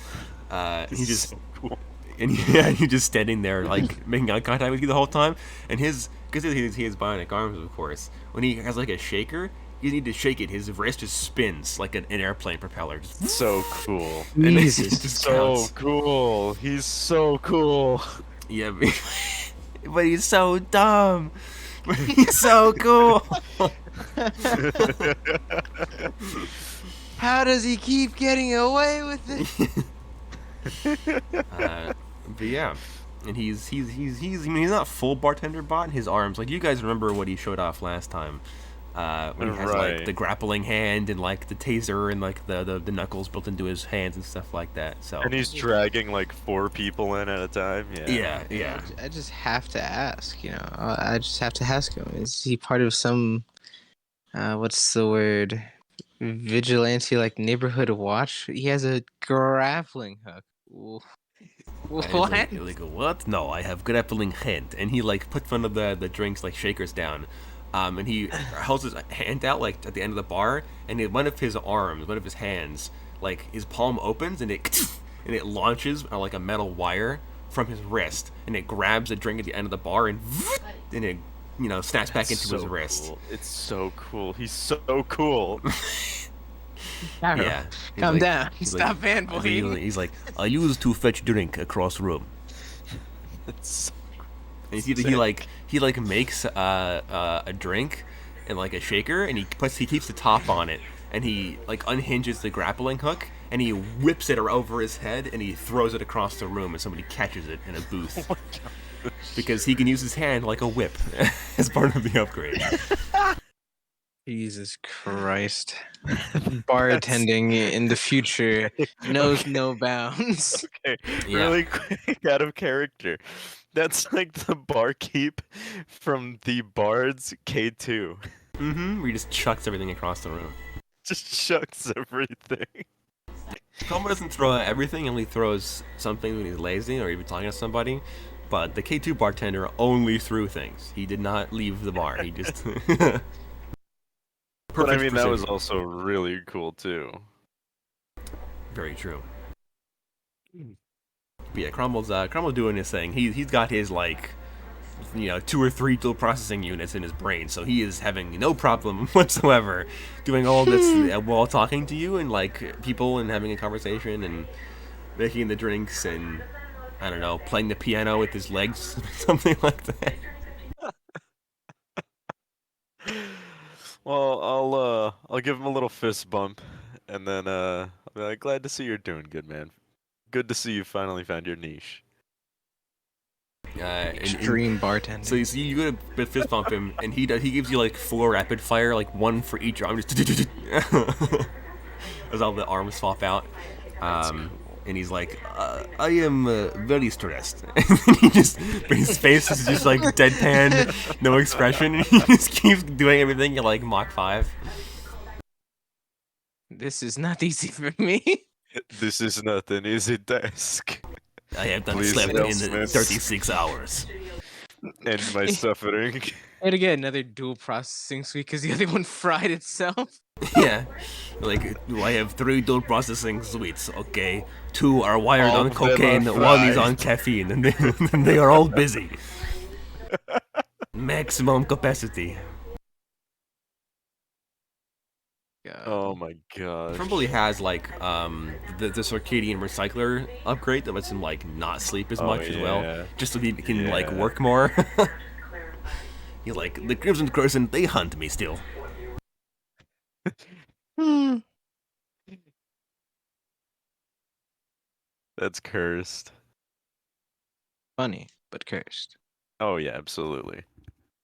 He just So cool. and yeah, he's just standing there like making eye contact with you the whole time. And his because he has bionic arms, of course. When he has like a shaker, you need to shake it. His wrist just spins like an airplane propeller. Just, So cool. and it Jesus. just So counts. cool. He's so cool. Yeah, but he's so dumb. But he's so cool. How does he keep getting away with it? But yeah, and I mean, he's not full bartender bot. His arms, like you guys remember what he showed off last time, when he has like the Right. grappling hand and like the taser and like the knuckles built into his hands and stuff like that. So And he's dragging like 4 people in at a time. Yeah. yeah. I just have to ask, you know. I just have to ask him. Is he part of some, what's the word? Vigilante, like neighborhood watch? He has a grappling hook. And he's What? like, what? No, I have grappling hand. And he like puts one of the drinks like shakers down, and he holds his hand out like at the end of the bar, and one of his arms, one of his hands, like his palm opens and it and it launches like a metal wire from his wrist, and it grabs a drink at the end of the bar and it snaps back into his wrist. Cool. It's so cool. He's so cool. Yeah, he's Calm like- down. he's Stop like, fanboying. He's like, I used to fetch drink across room. It's so And he makes a drink and like a shaker, and he keeps the top on it, and he like unhinges the grappling hook, and he whips it over his head, and he throws it across the room, and somebody catches it in a booth because he can use his hand like a whip as part of the upgrade. Jesus Christ. Bartending in the future knows no bounds. Okay, Yeah. really quick, out of character. That's like the barkeep from the Bard's K2. Where he just chucks everything across the room. Just chucks everything. Combo doesn't throw everything; he only throws something when he's lazy or even talking to somebody. But the K2 bartender only threw things. He did not leave the bar. He just. But I Perfect mean, that was precision. also really cool too. Very true. But yeah, Cromwell's doing his thing. He's got his like 2 or 3 dual processing units in his brain, so he is having no problem whatsoever doing all this while talking to you and like people and having a conversation and making the drinks and I don't know, playing the piano with his legs, something like that. Well, I'll give him a little fist bump, and then I'll be like, glad to see you're doing good, man. Good to see you finally found your niche. Extreme bartending. So you go to fist bump him, and he gives you like 4 rapid fire, like 1 for each arm, just as all the arms swap out. And he's like, I am very stressed. And his face is just like deadpan, no expression, and he just keeps doing everything at like Mach 5. This is not easy for me. This is not an easy task. I have not Please, slept Will in Smith. 36 hours. End my suffering. And again, another dual processing suite because the other one fried itself. Yeah. Like, I have 3 dual processing suites, okay? 2 are wired All on of them are cocaine, 1 is fried. on caffeine, and they are all busy. Maximum capacity. God. Oh my gosh. Probably has like the circadian recycler upgrade that lets him like not sleep as Oh, much as well, yeah. just so he can like Yeah. work more. He's like, the Crimson Crescent, they hunt me still. That's cursed. Funny, but cursed. Oh yeah, absolutely.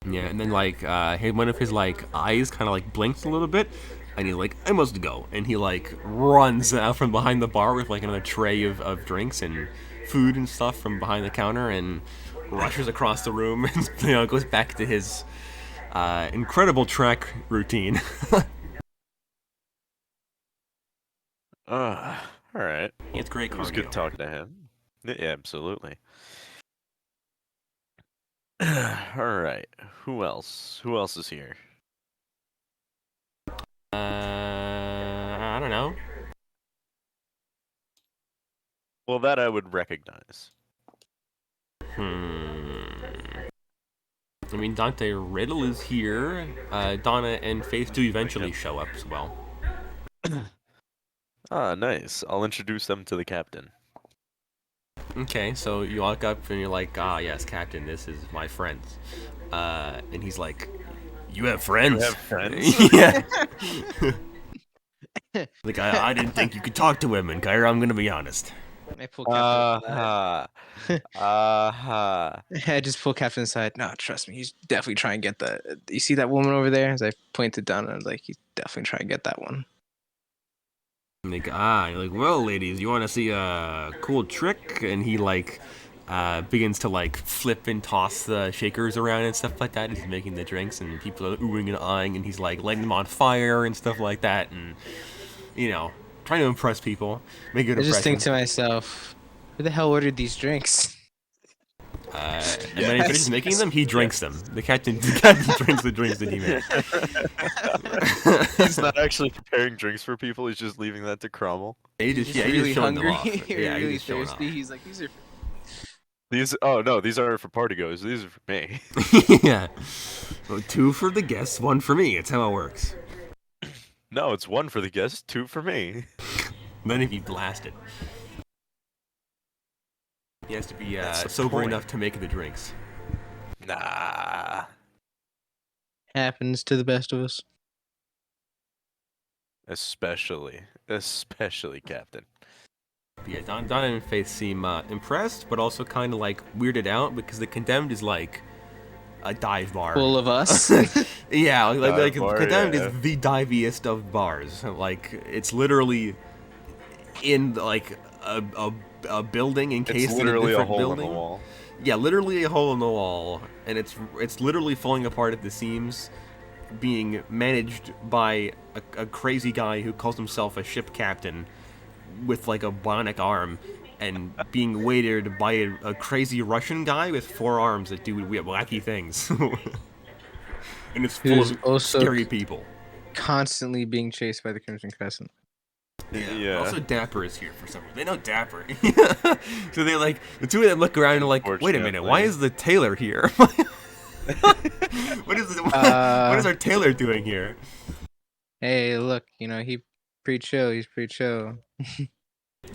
Yeah, and then like one of his like eyes kind of like blinks a little bit, and he's like, I must go, and he like runs out from behind the bar with like another tray of drinks and food and stuff from behind the counter, and rushes across the room and goes back to his incredible track routine. All right. It's great It was cardio. good talking to him. Yeah, absolutely. All right. Who else? Who else is here? I don't know. Well, that I would recognize. I mean, Dante Riddle is here. Donna and Faith do eventually show up as well. Ah, nice. I'll introduce them to the captain. Okay, so you walk up and you're like, ah, yes, Captain, this is my friends. And he's like, you have friends? You have friends? Yeah. Like, I didn't think you could talk to women, Kyra, I'm gonna be honest. I pull Captain Uh-huh. aside. Uh-huh. I just pull Captain aside. No, trust me, he's definitely trying to get that. You see that woman over there? As I pointed down, I was like, he's definitely trying to get that one. Like, you're like, well, ladies, you want to see a cool trick? And he, like, begins to, like, flip and toss the shakers around and stuff like that. He's making the drinks, and people are oohing and eyeing, and he's, like, lighting them on fire and stuff like that, and, you know, trying to impress people, make good I just think impression. to myself, who the hell ordered these drinks? And when he finishes making them, he drinks them. The captain drinks the drinks that he made. He's not actually preparing drinks for people. He's just leaving that to Cromwell. He's He's just really showing them hungry. off. You're Yeah, really he's just showing thirsty. He's like, these are. These aren't for party goers. These are for me. off. Yeah. Well, 2 for the guests, 1 for me. It's how it works. No, it's 1 for the guests, 2 for me. Then if you blast it. He has to be That's the sober point. enough to make the drinks. Nah. Happens to the best of us. Especially Captain. But yeah, Donna and Faith seem impressed, but also kind of like weirded out because the Condemned is like a dive bar. Full of us. Yeah, like Dive bar, Condemned yeah. is the diviest of bars. Like it's literally in like a building encased It's in a literally a different hole building. in the wall. Yeah, literally a hole in the wall, and it's literally falling apart at the seams, being managed by a crazy guy who calls himself a ship captain with like a bionic arm, and being weighted by a crazy Russian guy with 4 arms that do wacky things. And it's full Who's of also scary people. constantly being chased by the Crimson Crescent. Yeah. Also, Dapper is here for some reason. They know Dapper. So they like, the 2 of them look around and are like, wait a minute, why is the tailor here? What is our tailor doing here? Hey, look, he pretty chill. He's pretty chill.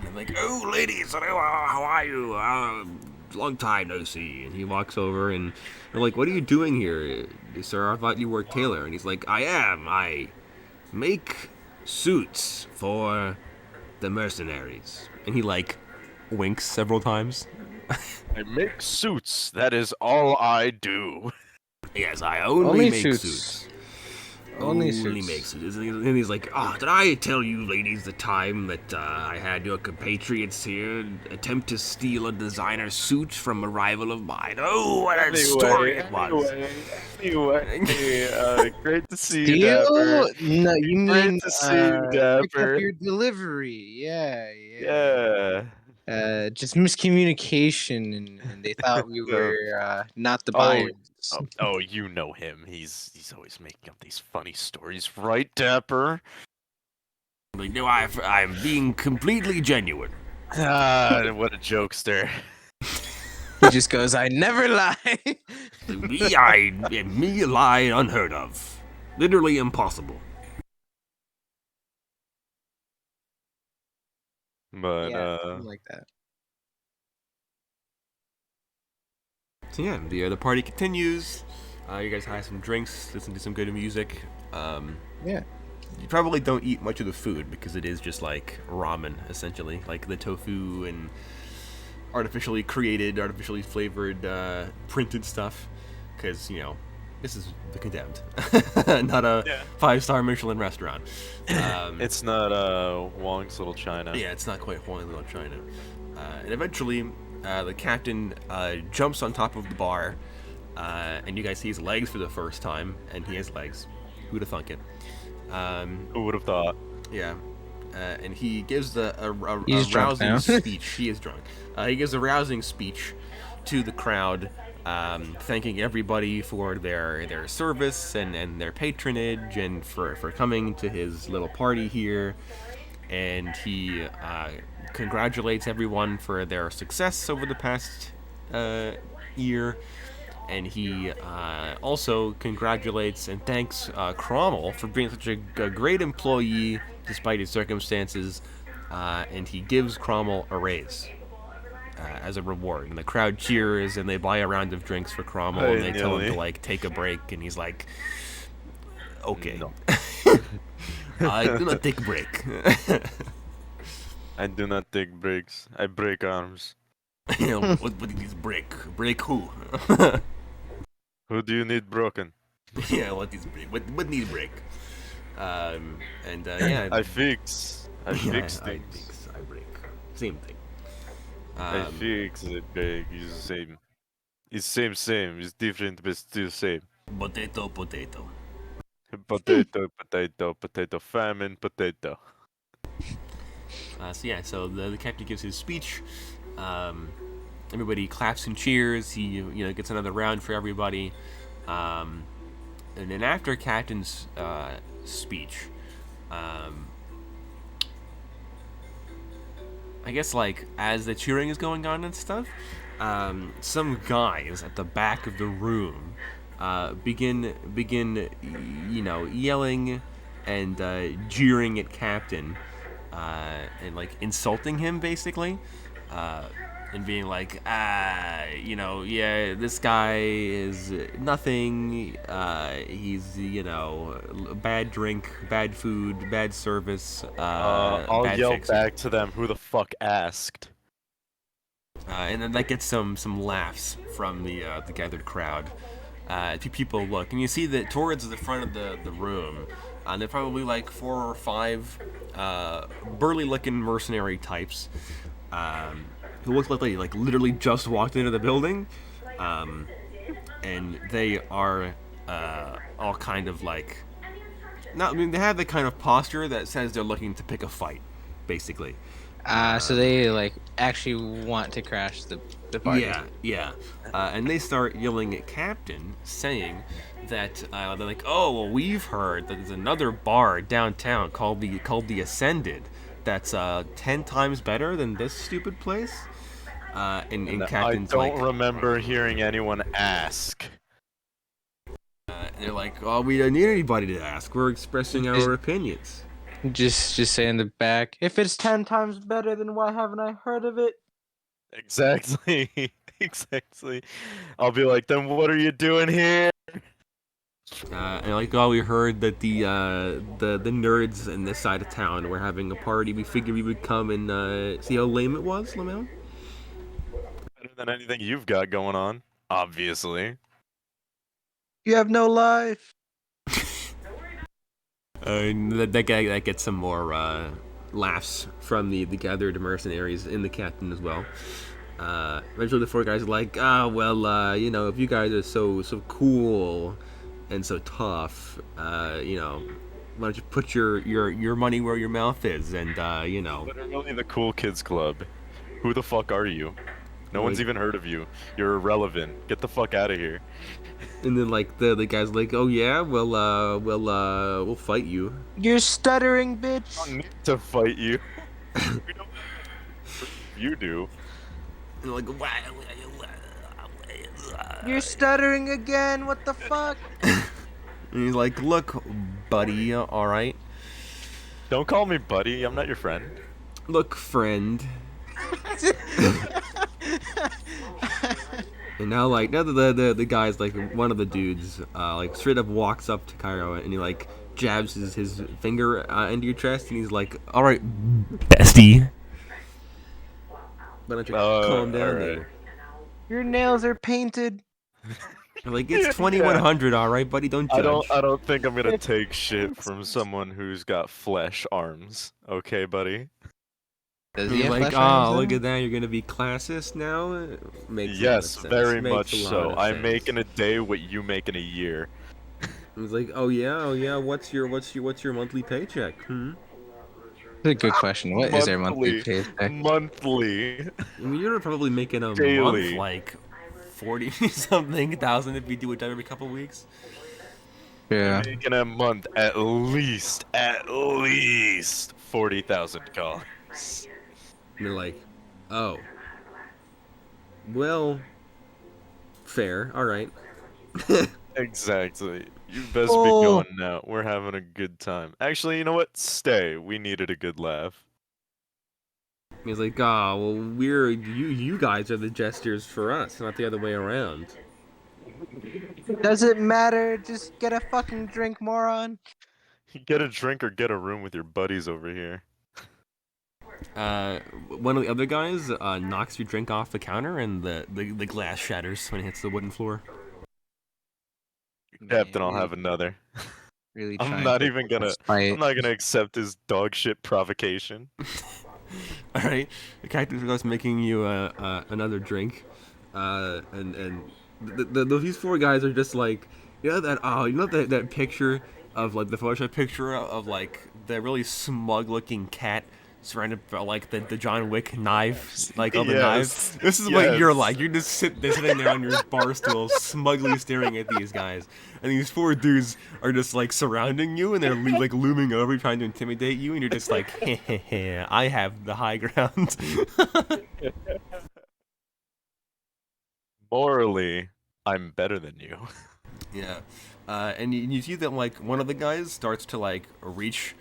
I'm like, oh, ladies, how are you? Long time no see. And he walks over, and they're like, what are you doing here, sir? I thought you were a tailor. And he's like, I am. I make suits for the mercenaries. And he, like, winks several times. I make suits. That is all I do. Yes, I only make suits. suits. Only Only suits. makes suits. And he's like, did I tell you, ladies, the time that I had your compatriots here attempt to steal a designer suit from a rival of mine? Oh, what a story it was. Anyway, great to see you, Steal? Dapper. No, you Great mean to see you, pick up Dapper. your delivery. Yeah. Yeah. Just miscommunication, and they thought we were not the Oh, buyers. Oh, you know him. He's always making up these funny stories, right, Dapper? Like, no, I'm being completely genuine. Ah, what a jokester. He just goes, I never lie. Me lie unheard of. Literally impossible. But something like that. So yeah, the party continues. You guys have some drinks, listen to some good music. Yeah. You probably don't eat much of the food because it is just like ramen, essentially, like the tofu and artificially created, artificially flavored, printed stuff. Because this is the Condemned, not a 5-star Michelin restaurant. it's not Wong's Little China. Yeah, it's not quite Huang Little China. And eventually, the captain jumps on top of the bar, and you guys see his legs for the first time, and he has legs. Who'd have thunk it? Who would have thought? Yeah. And he gives a He's drunk rousing now. speech. He is drunk. He gives a rousing speech to the crowd, thanking everybody for their service and their patronage and for coming to his little party here. And he congratulates everyone for their success over the past year. And he also congratulates and thanks Cromwell for being such a great employee despite his circumstances. And he gives Cromwell a raise as a reward. And the crowd cheers and they buy a round of drinks for Cromwell and they tell him to like take a break. And he's like, okay. No. I do not take a break. I do not take breaks. I break arms. what is break? Break who? Who do you need broken? Yeah, what is break? What needs break? Yeah. I fix. I fix I things. fix, I break. Same thing. I fix. I break. It's the same. It's same. It's different, but still same. Potato. Potato. Famine, potato. So the captain gives his speech. Everybody claps and cheers. He gets another round for everybody. And then after Captain's speech, I guess like as the cheering is going on and stuff, some guys at the back of the room begin yelling and jeering at Captain and like insulting him basically. And being like, yeah, this guy is nothing. He's, bad drink, bad food, bad service. I'll bad yell fixing. back to them. Who the fuck asked? And then that gets some laughs from the gathered crowd. People look, and you see that towards the front of the room, they're probably like 4 or 5 burly-looking mercenary types. Who looks like they like literally just walked into the building, and they are all kind of like, they have the kind of posture that says they're looking to pick a fight, basically. So they like actually want to crash the party. Yeah. And they start yelling at Captain, saying that they're like, oh, well, we've heard that there's another bar downtown called the Ascended that's 10 times better than this stupid place. And Captain's I don't remember hearing anyone ask. And they're like, oh, we don't need anybody to ask. We're expressing our opinions. Just say in the back, if it's 10 times better, then why haven't I heard of it? Exactly. Exactly. I'll be like, then what are you doing here? And like, oh, we heard that the nerds in this side of town were having a party. We figured we would come and see how lame it was, Lamel. Better than anything you've got going on, obviously. You have no life. That gets some more laughs from the gathered mercenaries in the captain as well. Eventually the 4 guys are like, if you guys are so cool and so tough, why don't you put your money where your mouth is and Literally the cool kids club. Who the fuck are you? No one's even heard of you. You're irrelevant. Get the fuck out of here. And then like the guy's like, oh yeah, we'll fight you. You're stuttering, bitch. I don't need to fight you. You do. And like, You're stuttering again. What the fuck? And he's like, look, buddy, all right. Don't call me buddy. I'm not your friend. Look, friend. And now the guy's like, one of the dudes like straight up walks up to Cairo and he like jabs his finger into your chest and he's like, all right, bestie. Why don't you calm down there? Your nails are painted. Like, it's 2100, all right, buddy. Don't judge. I don't think I'm gonna take shit from someone who's got flesh arms. Okay, buddy. Does he You're have like, flesh arms, look though? at that. You're gonna be classist now. Makes a lot of Yes, sense. very Makes much a lot so. of I sense. make in a day what you make in a year. He's like, oh yeah. What's your monthly paycheck? That's a good question. What is their monthly Monthly. paycheck? Monthly. I mean, you're probably making a Daily. month like 40 something thousand if you do it every couple weeks. Yeah. Making a month at least 40,000 dollars. And they're like, oh, well, fair, all right. Exactly. You best be Oh. going now. We're having a good time. Actually, you know what? Stay. We needed a good laugh. He's like, ah, well, you guys are the jesters for us, not the other way around. Does it matter? Just get a fucking drink, moron. Get a drink or get a room with your buddies over here. One of the other guys knocks your drink off the counter, and the glass shatters when it hits the wooden floor. Captain, I'll have another. Really I'm trying not to even gonna. fight. I'm not gonna accept his dog shit provocation. All right, the captain starts making you another drink, and these four guys are just like, that picture of like the Photoshop picture of like the really smug looking cat surrounded by like the John Wick knife, like all the knives. This is what you're like. You're just sitting there on your bar stool, smugly staring at these guys, and these four dudes are just like surrounding you, and they're like looming over, trying to intimidate you, and you're just like, heh, I have the high ground. Morally, I'm better than you. Yeah, and you see that like one of the guys starts to like reach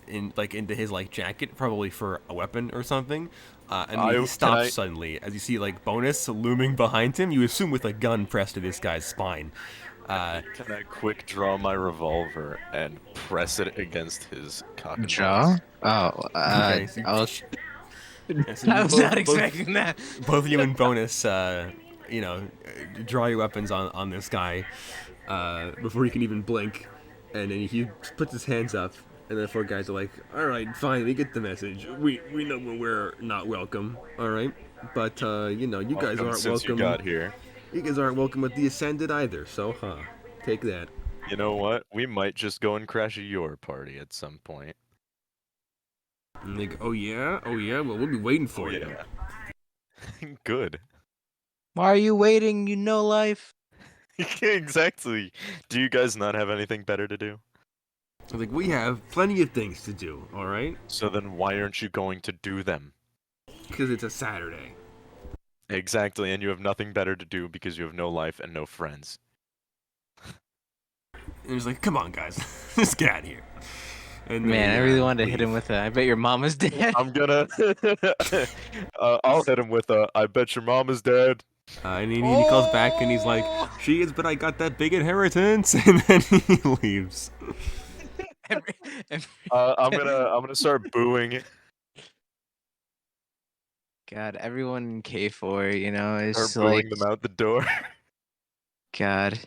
into his like jacket, probably for a weapon or something, and he stops suddenly as you see like Bonus looming behind him. You assume with a gun pressed to this guy's spine. Can I quick draw my revolver and press it against his cock and Jaw? balls? Oh, Okay, so I I was not expecting that. Both of you and Bonus, draw your weapons on this guy before he can even blink, and then he puts his hands up, and the four guys are like, "All right, fine, we get the message. We know when we're not welcome, all right, but you guys aren't welcome. You got here. You guys aren't welcome with the Ascended either. So, take that." You know what? We might just go and crash your party at some point. And they go, oh yeah, well we'll be waiting for you. Good. Why are you waiting? You know life. Exactly. Do you guys not have anything better to do? I was like, we have plenty of things to do, all right? So then why aren't you going to do them? Because it's a Saturday. Exactly, and you have nothing better to do because you have no life and no friends. And he's like, come on, guys, let's get out of here. And Man, I really wanted to hit him with a, I bet your mom is dead. I'm gonna... I'll hit him with a, I bet your mom is dead. And he calls back and he's like, she is, but I got that big inheritance. And then he leaves. I'm gonna start booing. God, everyone in K4, is Start booing like, them out the door. God,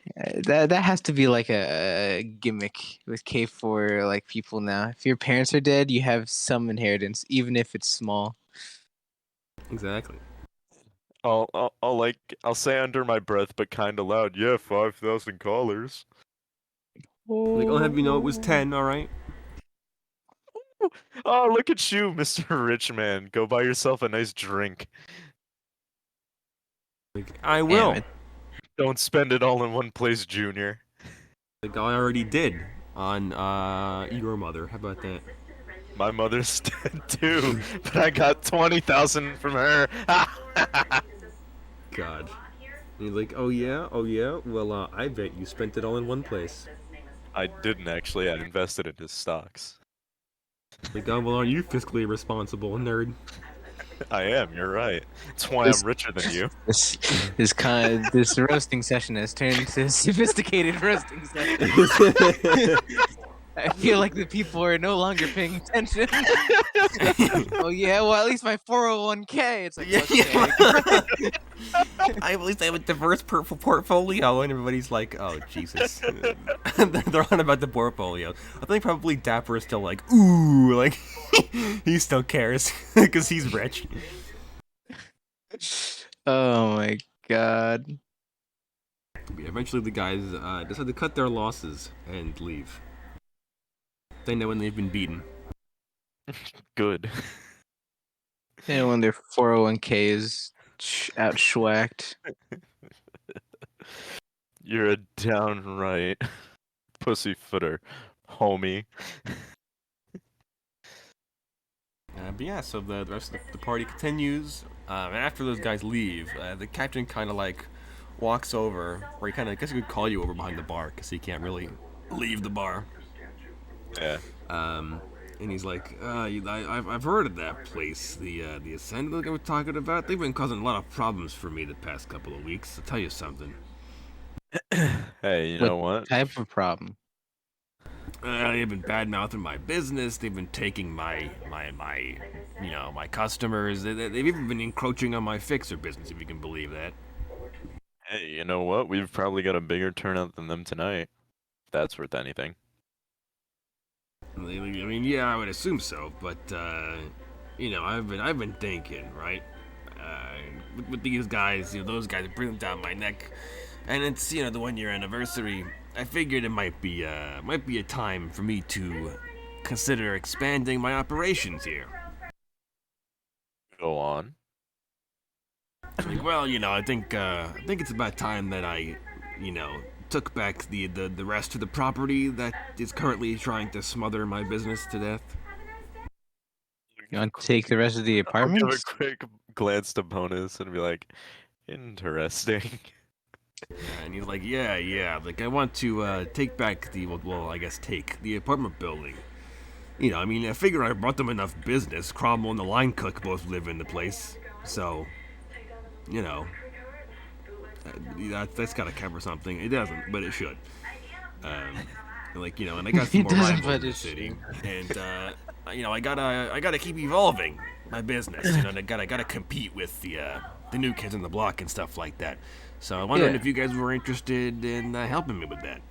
that has to be like a gimmick with K4 like people now. If your parents are dead, you have some inheritance, even if it's small. Exactly. I'll say under my breath, but kinda loud. Yeah, 5,000 callers. Like, I'll have you know it was 10. All right. Oh, look at you, Mr. Rich Man. Go buy yourself a nice drink. Like, I will. Don't spend it all in one place, Junior. Like I already did on your mother. How about that? My mother's dead too, but I got 20,000 from her. God. And he's like, oh yeah. Well, I bet you spent it all in one place. I didn't actually. I invested it in stocks. Like, oh well, aren't you fiscally responsible, nerd? I am. You're right. That's why I'm richer than you. This roasting session has turned to a sophisticated roasting session. I feel like the people are no longer paying attention. Oh yeah, well at least my 401k. It's like, okay. I at least have a diverse portfolio, and everybody's like, oh Jesus. They're on about the portfolio. I think probably Dapper is still like, ooh, like he still cares because he's rich. Oh my God. Eventually, the guys decide to cut their losses and leave. They know when they've been beaten. Good. And when their 401k is Outschwacked. You're a downright pussyfooter, homie. But yeah, so the rest of the party continues. And after those guys leave, the captain kind of like walks over, or he kind of, I guess he could call you over behind the bar because he can't really leave the bar. Yeah. And he's like, I've heard of that place, the Ascendant that we're talking about. They've been causing a lot of problems for me the past couple of weeks. I'll tell you something. Hey, you What know what? type of problem? They've been bad mouthing my business. They've been taking my customers. They've even been encroaching on my fixer business, if you can believe that. Hey, you know what? We've probably got a bigger turnout than them tonight. If that's worth anything. I mean, yeah, I would assume so, but I've been thinking, right? With these guys, those guys are breathing down my neck, and it's the 1 year anniversary. I figured it might be a time for me to consider expanding my operations here. Go on. Like, well, I think it's about time that I, took back the rest of the property that is currently trying to smother my business to death. You want to take the rest of the I'll give a apartments? quick glance to Bonus and be like, interesting. And he's like, yeah, like I want to take back I guess take the apartment building. I mean, I figure I brought them enough business. Cromwell and the line cook both live in the place, so, that's gotta cover something. It doesn't, but it should. And I got some It more doesn't, rivals but in the it city, and I gotta keep evolving my business. And I gotta compete with the new kids on the block and stuff like that. So I wondered Yeah. if you guys were interested in helping me with that.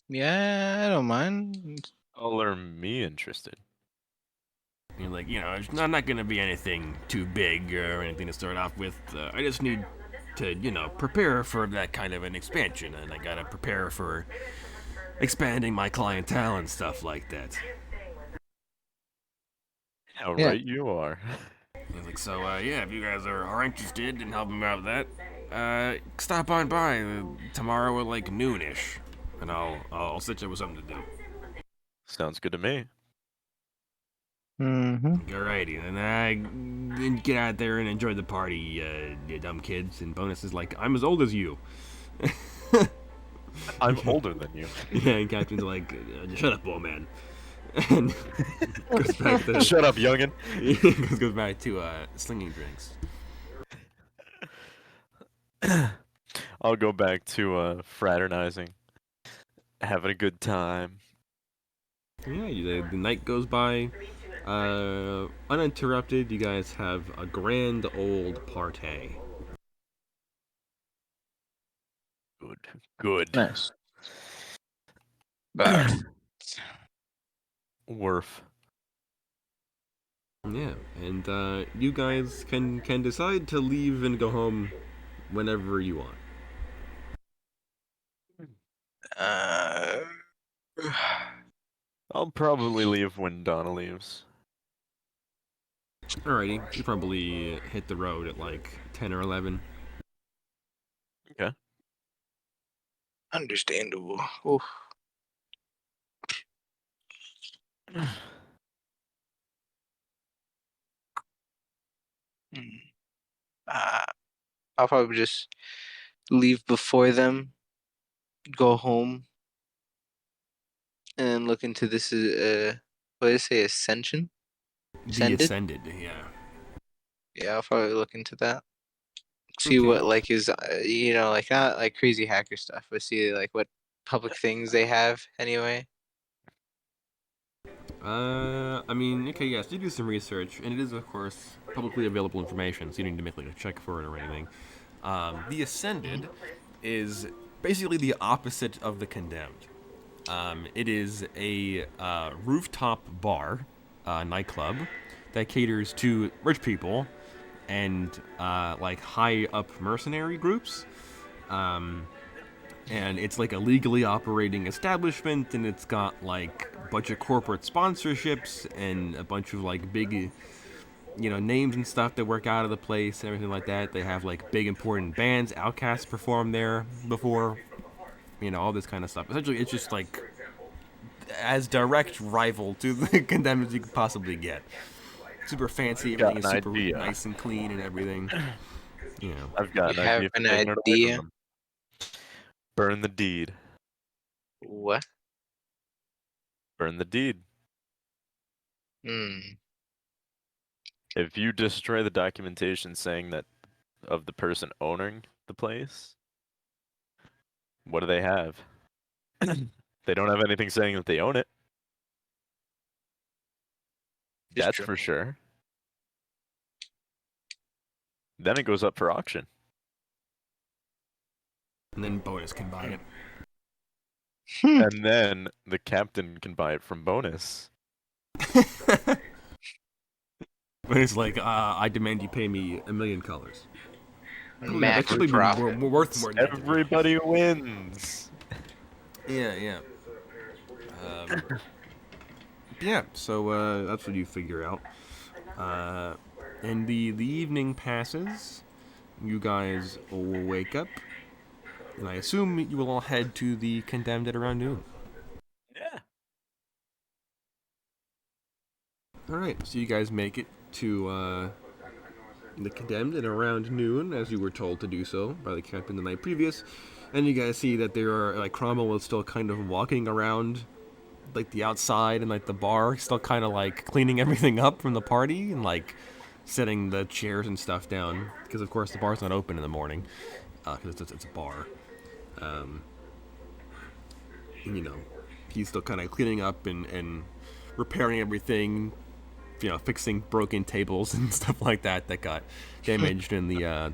Yeah, I don't mind. Color me interested. It's not gonna be anything too big or anything to start off with. I just need to, prepare for that kind of an expansion, and I gotta prepare for expanding my clientele and stuff like that. How Yeah. right you are. He's like, so, yeah, if you guys are interested in helping me out with that, stop on by tomorrow at like noonish, and I'll set you up with something to do. Sounds good to me. Mm-hmm. Alrighty, then get out there and enjoy the party, you dumb kids. And Bonus is like, I'm as old as you. I'm older than you. Yeah, and Captain's like, shut up, old man. And goes back to Shut up, youngin. goes back to slinging drinks. I'll go back to fraternizing, having a good time. Yeah, the night goes by, uninterrupted. You guys have a grand old party. Good. Nice. Worf. Yeah, and you guys can decide to leave and go home whenever you want. I'll probably leave when Donna leaves. Alrighty, you probably hit the road at like 10 or 11. Okay. Understandable. Oof. Uh, I'll probably just leave before them, go home, and then look into this. What did I say? Ascension? The Ascended? Ascended, yeah. Yeah, I'll probably look into that. See Okay. what like is like not like crazy hacker stuff, but see like what public things they have anyway. I mean, okay, yes, you do some research, and it is, of course, publicly available information, so you don't need to make like a check for it or anything. The Ascended is basically the opposite of the Condemned. It is a rooftop bar, nightclub, that caters to rich people and like high up mercenary groups. And it's like a legally operating establishment, and it's got like a bunch of corporate sponsorships and a bunch of like big names and stuff that work out of the place and everything like that. They have like big important bands. Outcasts performed there before. All this kind of stuff. Essentially, it's just like as direct rival to the Condemned as you could possibly get. Super fancy, everything is super nice and clean and everything. I've got You an have idea for an taking it away idea? from them. Burn the deed. What? Burn the deed. Hmm. If you destroy the documentation saying that of the person owning the place, what do they have? They don't have anything saying that they own it. It's That's true. for sure. Then it goes up for auction. And then Bonus can buy it. And then the captain can buy it from Bonus. But it's like, I demand you pay me $1 million. Max Actually, profit. we're worth more than that. Everybody wins. Yeah. Yeah, so that's what you figure out. And the evening passes. You guys will wake up. And I assume you will all head to the Condemned at around noon. Yeah. Alright, so you guys make it to the Condemned at around noon, as you were told to do so by the captain the night previous. And you guys see that there are, like, Cromwell is still kind of walking around, like, the outside and, like, the bar, still kind of, like, cleaning everything up from the party and, like, setting the chairs and stuff down. Because, of course, the bar's not open in the morning, because it's a bar. And, he's still kind of cleaning up and repairing everything, fixing broken tables and stuff like that got damaged in the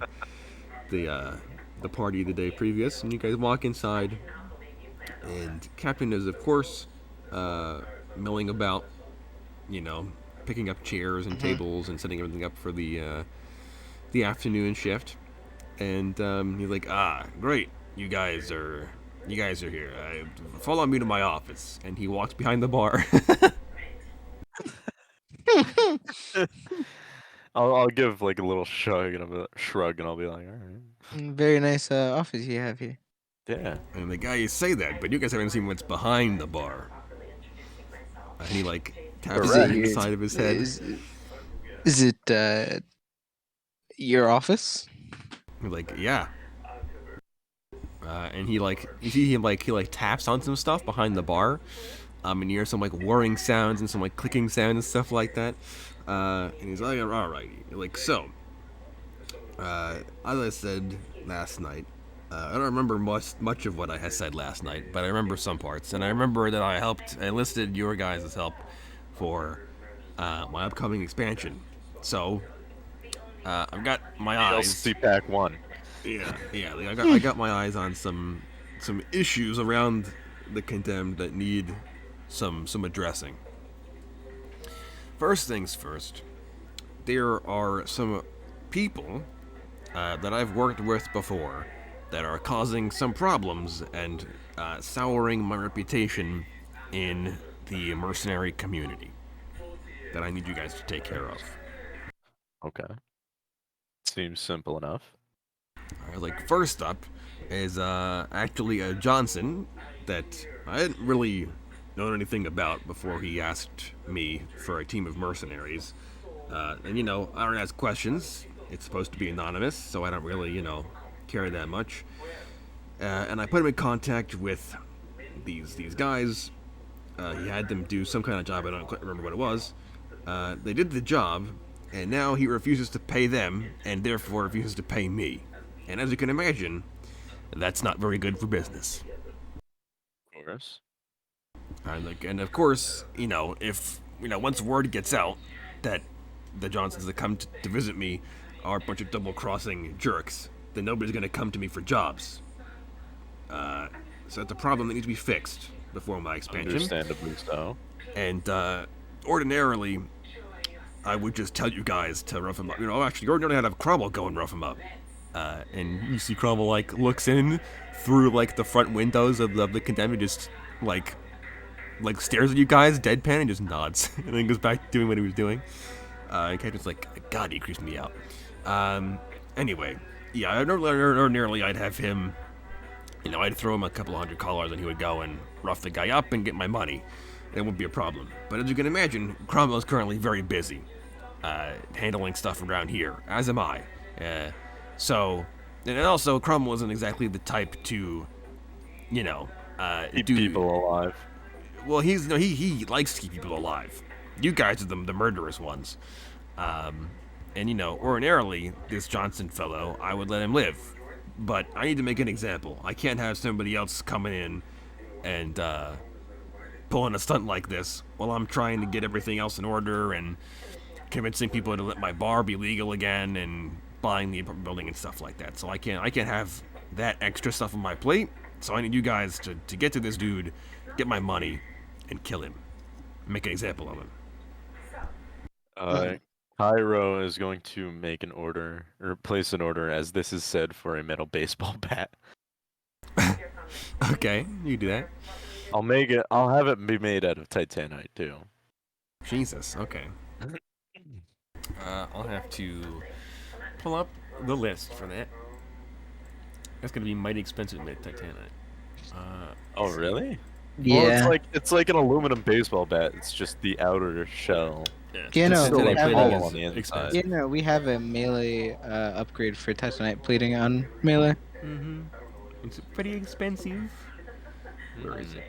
party the day previous. And you guys walk inside, and Captain is, of course, milling about, picking up chairs and tables and setting everything up for the afternoon shift. And he's like, great, you guys are here. Follow me to my office. And he walks behind the bar. I'll give like a little shrug and I'll be like, all right. Very nice office you have here. Yeah. And the guy, you say that, but you guys haven't seen what's behind the bar. And he like taps the side of his head. Is it your office? He's like, yeah. And he like, you see him like, he like taps on some stuff behind the bar. And you hear some like whirring sounds and some like clicking sounds and stuff like that. And he's like, alright. Like, so, as I said last night, I don't remember much of what I had said last night, but I remember some parts. And I remember that I enlisted your guys' help for my upcoming expansion. So, I've got my eyes. DLC Pack 1. Yeah. Like I got my eyes on some issues around the Condemned that need some addressing. First things first, there are some people that I've worked with before that are causing some problems and souring my reputation in the mercenary community that I need you guys to take care of. Okay. Seems simple enough. Like, first up is actually a Johnson that I didn't really know anything about before he asked me for a team of mercenaries. And, I don't ask questions. It's supposed to be anonymous, so I don't really, care that much. And I put him in contact with these guys. He had them do some kind of job. I don't quite remember what it was. They did the job, and now he refuses to pay them, and therefore refuses to pay me. And as you can imagine, that's not very good for business. Of course. And of course, if once word gets out that the Johnsons that come to visit me are a bunch of double-crossing jerks, then nobody's gonna come to me for jobs. So that's a problem that needs to be fixed before my expansion. Understandably so. And ordinarily, I would just tell you guys to rough him up. Actually, ordinarily I'd have Cromwell go and rough him up. And you see Cromwell like looks in through like the front windows of the Condemned and just like stares at you guys deadpan and just nods and then goes back to doing what he was doing. And Captain's like, God, he creeps me out. Anyway, yeah, ordinarily I'd have him, I'd throw him a couple $100 and he would go and rough the guy up and get my money. It wouldn't be a problem. But as you can imagine, Cromwell's currently very busy handling stuff around here, as am I. And also, Cromwell isn't exactly the type to, Keep do. people alive. Well, he likes to keep people alive. You guys are the murderous ones. And ordinarily, this Johnson fellow, I would let him live. But I need to make an example. I can't have somebody else coming in and pulling a stunt like this while I'm trying to get everything else in order and convincing people to let my bar be legal again and buying the building and stuff like that. So I can't have that extra stuff on my plate. So I need you guys to get to this dude, get my money, and kill him. Make an example of him. Cairo is going to make an order, or place an order, as this is said, for a metal baseball bat. Okay, you do that. I'll have it be made out of titanite, too. Jesus, okay. I'll have to pull up the list for that. That's gonna be mighty expensive to make titanite. Oh, really? Yeah. Well, it's like an aluminum baseball bat. It's just the outer shell. Yeah, no, Still we like have hollow a- on the inside. expensive. Yeah, no, we have a melee upgrade for Titanite plating on melee. Mm-hmm. It's pretty expensive. Where is it?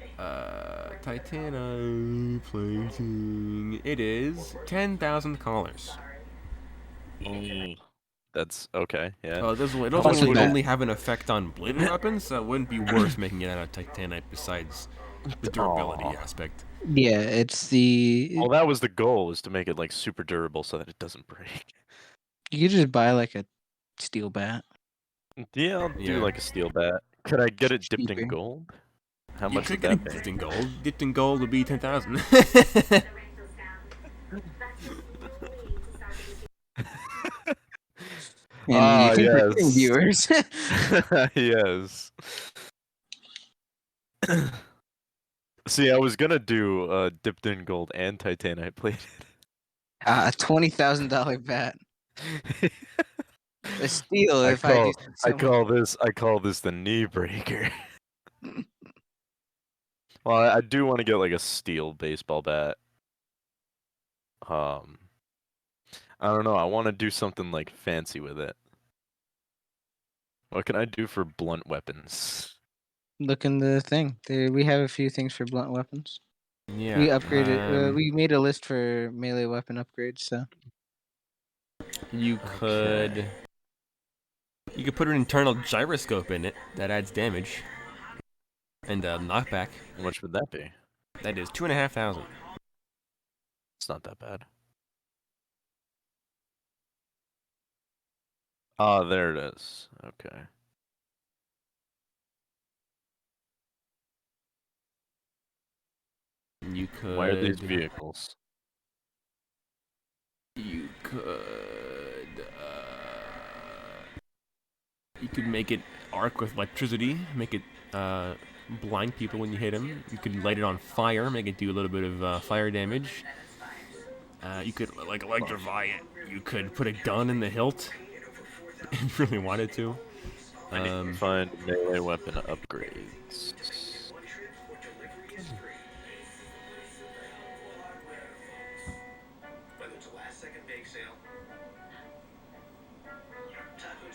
Titanite plating. It is $10,000. That's okay, yeah. It doesn't Plus would that. only have an effect on bladed weapons, so it wouldn't be worth making it out of titanite besides the durability Aw. aspect. Yeah, it's the. Well, that was the goal, is to make it like super durable so that it doesn't break. You could just buy like a steel bat. Yeah, I'll do Yeah. like a steel bat. Could I get it dipped in Cheaper. gold? How You much could would get that it be? dipped in gold. Dipped in gold would be 10,000. And you think we're yes. kidding, viewers. Yes. See, I was gonna do dipped in gold and titanite plated. A $20,000 bat. A steel, if I do. I call this the knee breaker. Well, I do want to get like a steel baseball bat. I don't know. I want to do something like fancy with it. What can I do for blunt weapons? Look in the thing. We have a few things for blunt weapons. Yeah. We upgraded. We made a list for melee weapon upgrades. So You could put an internal gyroscope in it that adds damage and knockback. How much would that be? That is 2,500. It's not that bad. Ah, there it is. Okay. You could. Why are these vehicles? You could. You could make it arc with electricity. Make it blind people when you hit them. You could light it on fire. Make it do a little bit of fire damage. You could like electrify it. You could put a gun in the hilt if you really wanted to. I need to find melee weapon upgrades.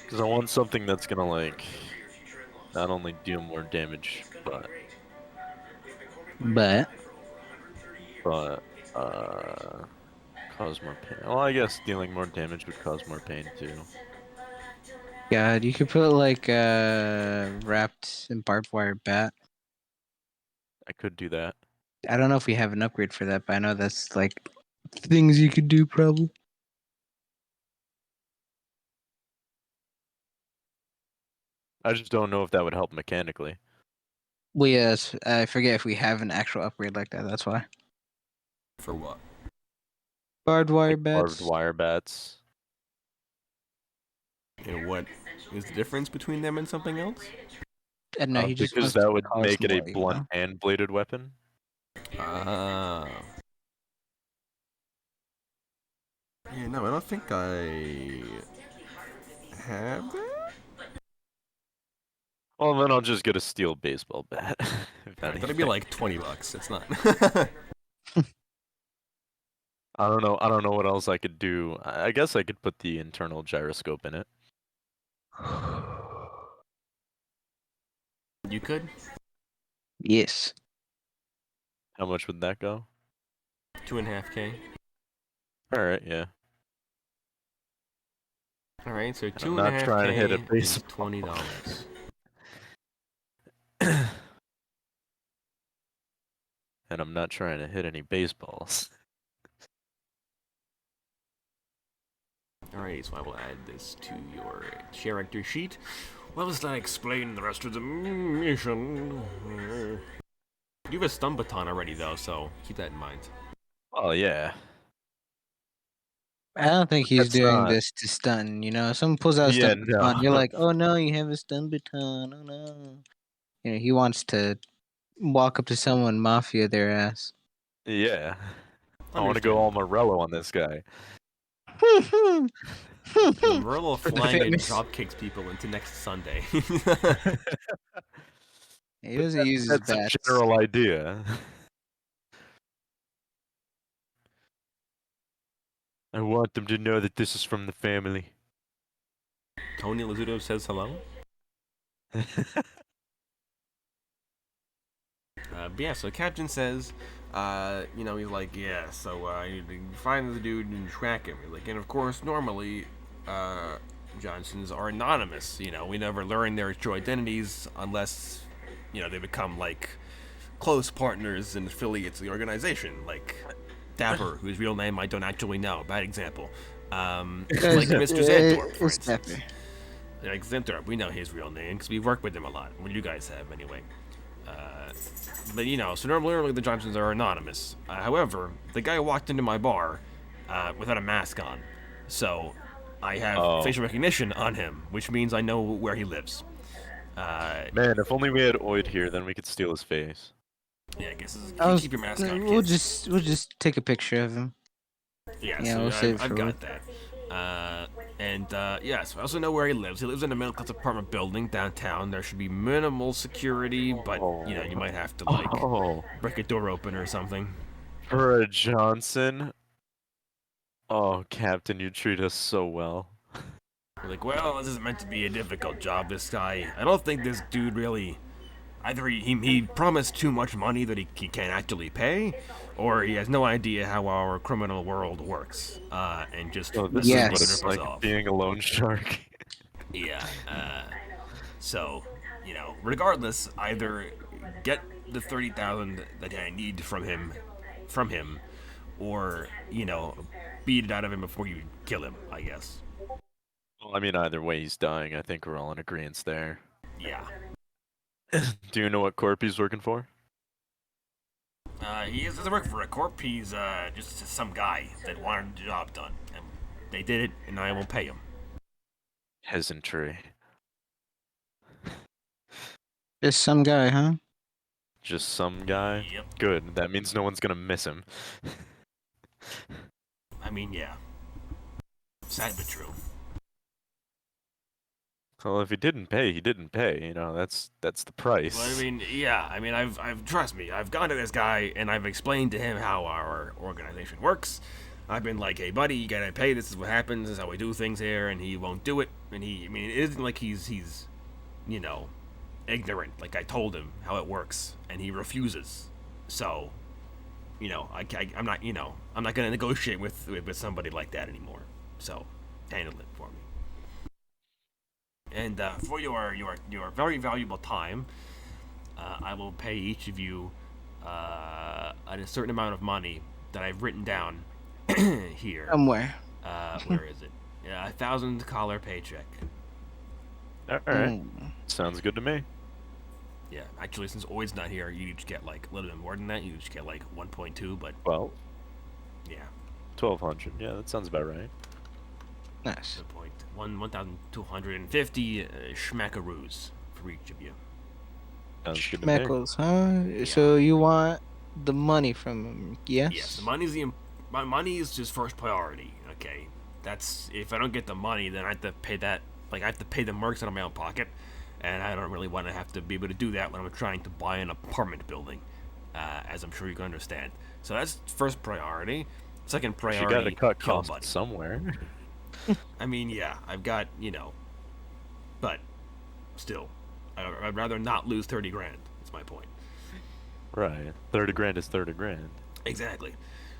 Because I want something that's gonna like not only deal more damage, but cause more pain. Well, I guess dealing more damage would cause more pain too. God, you could put like wrapped and barbed wire bat. I could do that. I don't know if we have an upgrade for that, but I know that's like things you could do probably. I just don't know if that would help mechanically. Well, yes, I forget if we have an actual upgrade like that. That's why. For what? Barbed wire Like bats. barbed wire bats. And what is the difference between them and something else? I don't know. He just Because wants to that would cause make it a more, you blunt know? and bladed weapon. Yeah, no, I don't think I have that. Well, then I'll just get a steel baseball bat. If Alright, that'd be anything. like $20. It's not. I don't know. I don't know what else I could do. I guess I could put the internal gyroscope in it. You could. Yes. How much would that go? 2.5K. All right, yeah. All right, so I'm not trying to hit a 2.5K is baseball. $20. And I'm not trying to hit any baseballs. Alright, so I will add this to your character sheet. Well, let's not explain the rest of the mission. You have a stun baton already, though, so keep that in mind. Oh yeah. I don't think he's That's doing not. this to stun. You know, someone pulls out a Yeah, stun baton. You're no. like, oh no, you have a stun baton. Oh no. You know, he wants to walk up to someone, mafia their ass. Yeah. I want to go all Morello on this guy. Morello flying and famous- drop kicks people into next Sunday. He doesn't use his That's a bats. general idea. I want them to know that this is from the family. Tony Lazzuto says hello. But yeah, so Captain says, you know, he's like, yeah, so you need to find the dude and track him. He's like, and of course, normally, Johnsons are anonymous. You know, we never learn their true identities unless, you know, they become like close partners and affiliates of the organization, like Dapper, whose real name I don't actually know. Bad example. Like Mr. Zanthorpe, for It's instance. Dapper. Like Zanthorpe, we know his real name because we work with him a lot. Well, you guys have anyway. But you know, so normally the Johnsons are anonymous. However, the guy walked into my bar without a mask on, so I have facial recognition on him, which means I know where he lives. Man, if only we had Oid here, then we could steal his face. Yeah, I guess keep your mask We'll on, kids. just take a picture of him. Yeah, Yeah, so we'll save it I've for got work. that. Yeah, so I also know where he lives. He lives in a middle-class apartment building downtown. There should be minimal security, but you know, you might have to like break a door open or something. For a Johnson? Oh, Captain, you treat us so well. We're like, well, this is meant to be a difficult job. This guy, I don't think this dude really. Either he promised too much money that he can't actually pay, or he has no idea how our criminal world works, and just Oh, this Yes. is what it's like being a loan shark. Yeah. So, you know, regardless, either get the 30,000 that I need from him, or you know, beat it out of him before you kill him. I guess. Well, I mean, either way, he's dying. I think we're all in agreement there. Yeah. Do you know what corp he's working for? He doesn't work for a corp. He's just some guy that wanted the job done, and they did it, and I will pay him. Peasantry. Just some guy, huh? Just some guy? Yep. Good. That means no one's gonna miss him. I mean, yeah. Sad but true. Well, if he didn't pay, he didn't pay. You know, that's the price. Well, I mean, yeah. I mean, I've trust me. I've gone to this guy and I've explained to him how our organization works. I've been like, hey, buddy, you gotta pay. This is what happens. This is how we do things here, and he won't do it. And I mean, it isn't like he's, you know, ignorant. Like I told him how it works, and he refuses. So, you know, I'm not, you know, I'm not gonna negotiate with somebody like that anymore. So, handle it for me. And for your very valuable time, I will pay each of you a certain amount of money that I've written down here. Somewhere. Where is it? Yeah, $1,000 paycheck. All right. Sounds good to me. Yeah, actually, since Oid's not here, you each get like a little bit more than that. You each get like 1.2, but Well, yeah, 1,200. Yeah, that sounds about right. Nice. 1,250 schmackaroos for each of you. Sounds good to me. Schmeckles, huh? So you want the money from him? Yes. Yes, the money's the my money is just first priority. Okay, that's if I don't get the money, then I have to pay that. Like I have to pay the mercs out of my own pocket, and I don't really want to have to be able to do that when I'm trying to buy an apartment building, as I'm sure you can understand. So that's first priority. Second You got to priority, cut kill costs buddy. somewhere. I mean, yeah, I've got but still, I'd rather not lose 30 grand. That's my point. Right. 30 grand is 30 grand. Exactly.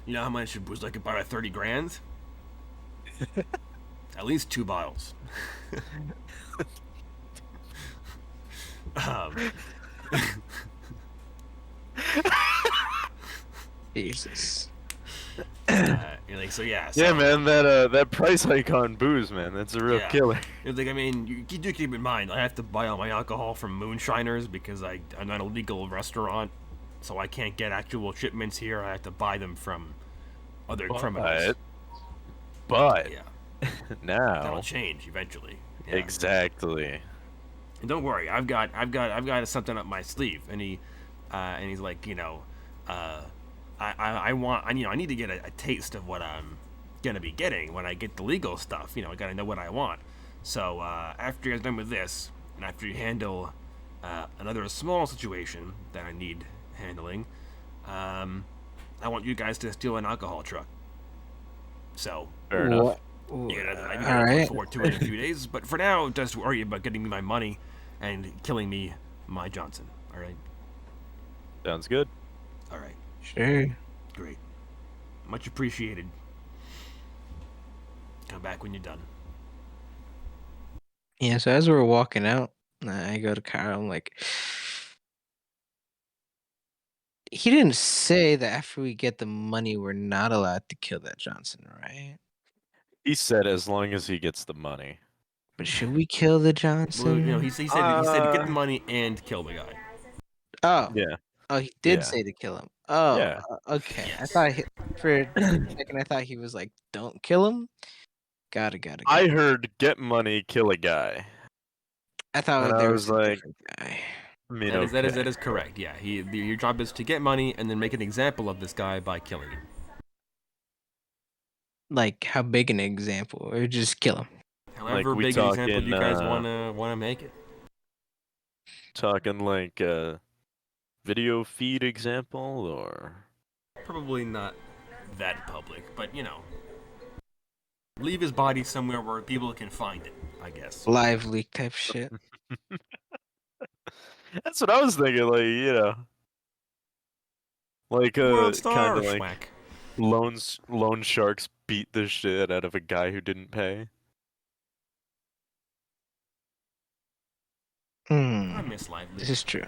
You know how much booze I could buy with 30 grand? At least 2 bottles. um, Jesus. you're like, so yeah. Yeah, So, man, that price hike on booze, man, that's a real Yeah. killer. It's like, I mean, you do keep in mind, I have to buy all my alcohol from Moonshiners because I'm not a legal restaurant, so I can't get actual shipments here. I have to buy them from other criminals. But Yeah, that'll now, change eventually. Yeah. exactly. And don't worry, I've got something up my sleeve. And he's like, I want, I need to get a taste of what I'm gonna be getting when I get the legal stuff. I gotta know what I want. So after you're done with this, and after you handle another small situation that I need handling, I want you guys to steal an alcohol truck. So Fair enough. All I gotta look right. forward to it in a few days. But for now, just worry about getting me my money and killing me, my Johnson. All right. Sounds good. All right. Sure. Great. Much appreciated. Come back when you're done. Yeah, so as we're walking out, I go to Kyle. I'm like, he didn't say that after we get the money, we're not allowed to kill that Johnson, right? He said as long as he gets the money. But should we kill the Well, Johnson? he said get the money and kill the guy. Oh, Yeah. oh, he did Yeah. say to kill him. Oh, Yeah. Okay. I Yes. thought for a second, I thought he was like, "Don't kill him." Got it. I heard get money, kill a guy. I thought And I there was was a like, different guy. I mean, That okay. is correct. Yeah, your job is to get money and then make an example of this guy by killing him. Like, how big an example, or just kill him? However Like, we big an example talking, you guys wanna make it. Talking like a video feed example, or Probably not that public, but leave his body somewhere where people can find it. I guess. Live leak type shit. that's what I was thinking. Like World kind star of like schwack. loan sharks beat the shit out of a guy who didn't pay. I Hmm. miss Live This Leak. is true.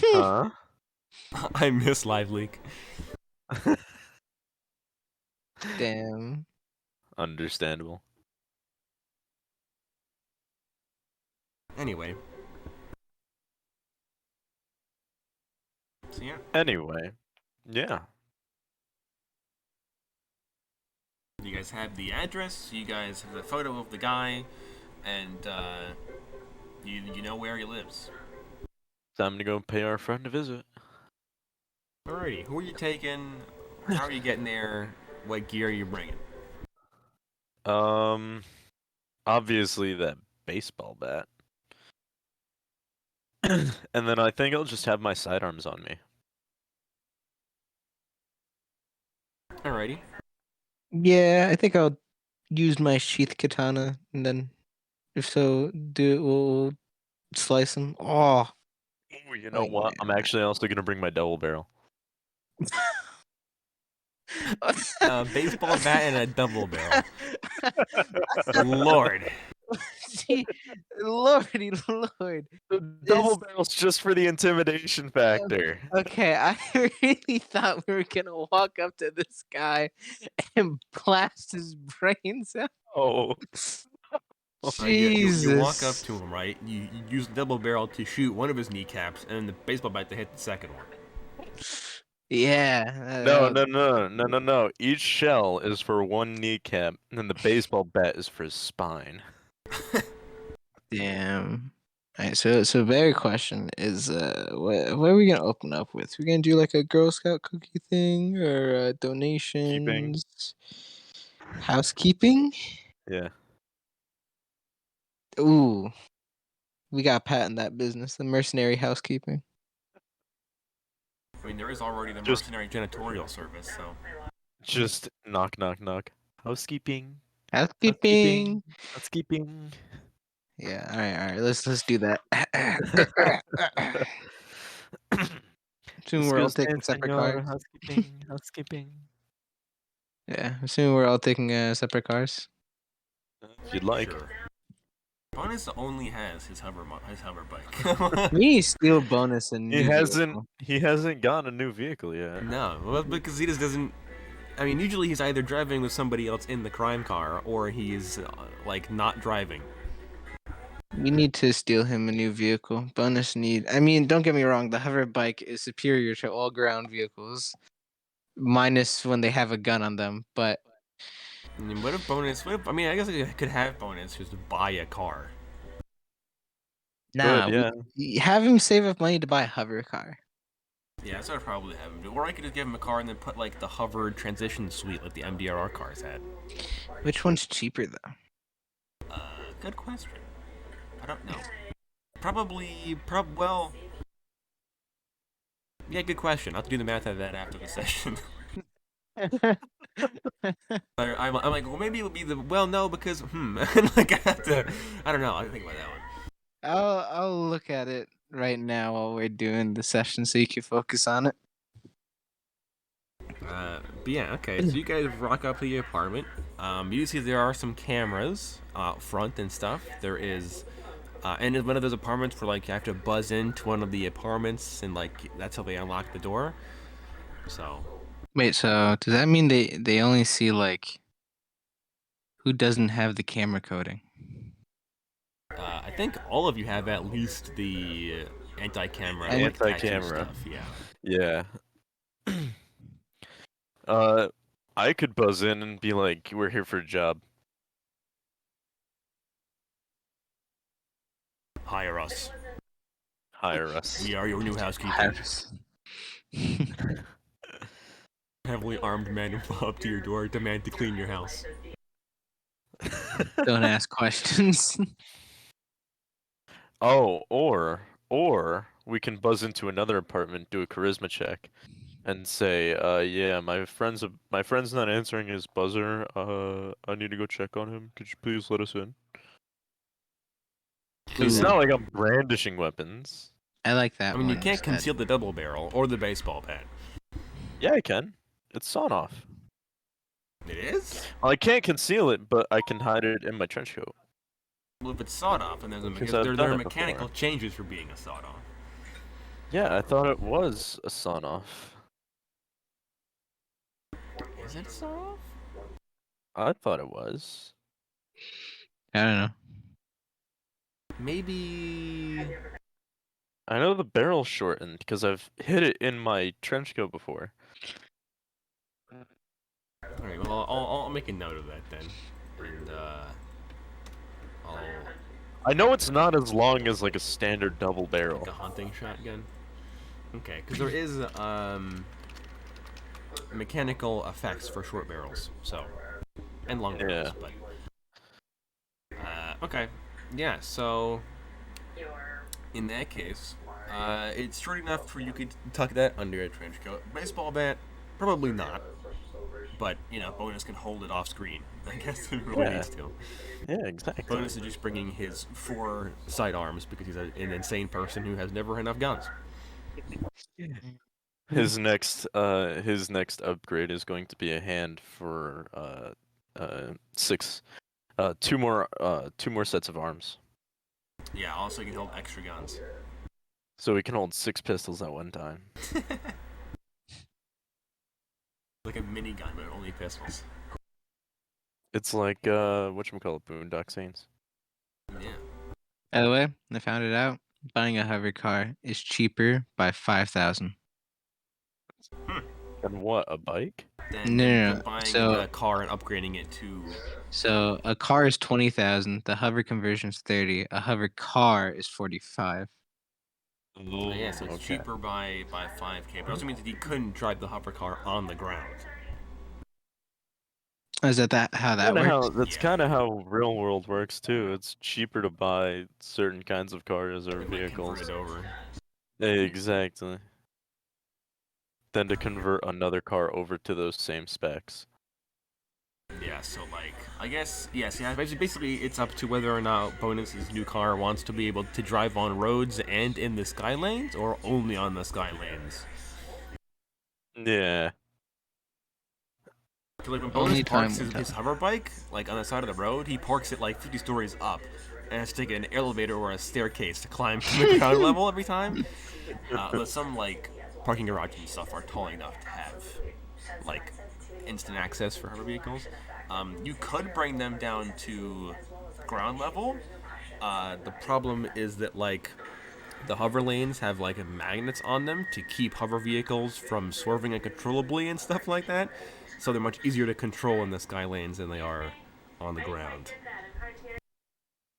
Huh? I miss Live Leak. Damn. Understandable. Anyway. So yeah. Anyway, yeah. You guys have the address. You guys have the photo of the guy, and you know where he lives. Time to go pay our friend a visit. Alrighty. Who are you taking? How are you getting there? What gear are you bringing? Obviously that baseball bat. And then I think I'll just have my sidearms on me. Alrighty. Yeah, I think I'll use my sheath katana, and then, if so, we'll slice him. Oh. Ooh, you know Oh, what? I'm man. actually also gonna bring my double barrel. Baseball bat and a double barrel. Lord. See, lordy lord. The double barrel's just for the intimidation factor. Okay, I really thought we were gonna walk up to this guy and blast his brains out. Oh. Jesus. You walk up to him, right? You use the double barrel to shoot one of his kneecaps, and then the baseball bat to hit the second one. Yeah. No. Each shell is for one kneecap, and then the baseball bat is for his spine. Damn. All right, so very question is what are we gonna open up with? We're gonna do like a Girl Scout cookie thing or donations, housekeeping? Yeah. Ooh, we got patent that business, the mercenary housekeeping. I mean, there is already the Just- mercenary janitorial service, so. Just knock, knock, knock. Housekeeping. Housekeeping. Housekeeping. Yeah, all right. Let's do that. Soon we're all taking separate Senor. cars. Housekeeping. Housekeeping. Yeah, soon we're all taking separate cars. If you'd like. Sure. Bonus only has his hover bike. We need to steal bonus and He hasn't gotten a new vehicle yet. No, well, because he just doesn't. I mean, usually he's either driving with somebody else in the crime car, or he's like not driving. We need to steal him a new vehicle. Bonus need. I mean, don't get me wrong. The hover bike is superior to all ground vehicles, minus when they have a gun on them. But I mean, what if bonus? What if, I mean, I guess I could have bonus just to buy a car. nah, yeah. have him save up money to buy a hover car. Yeah, that's what I'd probably have him do. Or I could just give him a car and then put like the hovered transition suite like the MDRR cars had. Which one's cheaper though? Good question. I don't know. Probably, well. Yeah, good question. I'll have to do the math of that after the session. I'm like, well, maybe it would be well, no, because, like, I have to, I don't know, I think about that one. I'll look at it right now while we're doing the session, so you can focus on it. But yeah, okay, so you guys rock up to the apartment. You see there are some cameras out front and stuff. There is, and it's one of those apartments where, like, you have to buzz into one of the apartments, and, like, that's how they unlock the door. So. Wait, so does that mean they only see like who doesn't have the camera coding? I think all of you have at least the anti-camera, Anti-camera stuff. Yeah. Yeah. I could buzz in and be like, "We're here for a job." Hire us. Hire us. We are your new housekeeper. Heavily armed men will up to your door, demand to clean your house. Don't ask questions. Oh, or we can buzz into another apartment, do a charisma check, and say, yeah, my friend's not answering his buzzer. I need to go check on him. Could you please let us in? It's not like I'm brandishing weapons. I like that. I mean, you one can't instead. conceal the double barrel or the baseball bat. Yeah, I can. It's sawn off. It is? Well, I can't conceal it, but I can hide it in my trench coat. Well, if it's sawed off, and Because I've there done are it mechanical before. changes for being a sawed off. Yeah, I thought it was a sawn off. Is it sawed off? I thought it was. I don't know. Maybe. I know the barrel's shortened because I've hit it in my trench coat before. Alright, well, I'll make a note of that then. And, I know it's not as long as like a standard double barrel. like a hunting shotgun. Okay, because there is, mechanical effects for short barrels, so. And long barrels, but. Okay. Yeah, so. In that case, it's short enough for you could tuck that under a trench coat. Baseball bat, probably not. But, you know, Bonus can hold it off screen. I guess it really needs to. Yeah, exactly. Bonus is just bringing his 4 sidearms because he's an insane person who has never enough guns. His next upgrade is going to be a hand for 2 more sets of arms. Yeah, also he can hold extra guns. So he can hold 6 pistols at one time. Like a minigun, but only pistols. It's like whatchamacallit, Boondock Saints. Yeah. By the way, I found it out. Buying a hover car is cheaper by 5,000. And what, a bike? No. buying So a car and upgrading it to. So a car is 20,000. The hover conversion is 30. A hover car is 45. Yeah, so it's okay. cheaper by 5K, but it also means that you couldn't drive the hover car on the ground. Is that how that works? That's Yeah. kind of how real world works too. It's cheaper to buy certain kinds of cars or Like vehicles. convert it over. Exactly. Than to convert another car over to those same specs. Yeah, so like, I guess, yes, yeah, basically it's up to whether or not Bonus's new car wants to be able to drive on roads and in the sky lanes, or only on the sky lanes. Yeah. Like when Only Bonus time parks will his tell. hover bike, like on the side of the road, he parks it like 50 stories up, and has to take an elevator or a staircase to climb to the ground level every time. But some like parking garages and stuff are tall enough to have like instant access for hover vehicles. You could bring them down to ground level. The problem is that like the hover lanes have like magnets on them to keep hover vehicles from swerving uncontrollably and stuff like that. So they're much easier to control in the sky lanes than they are on the ground.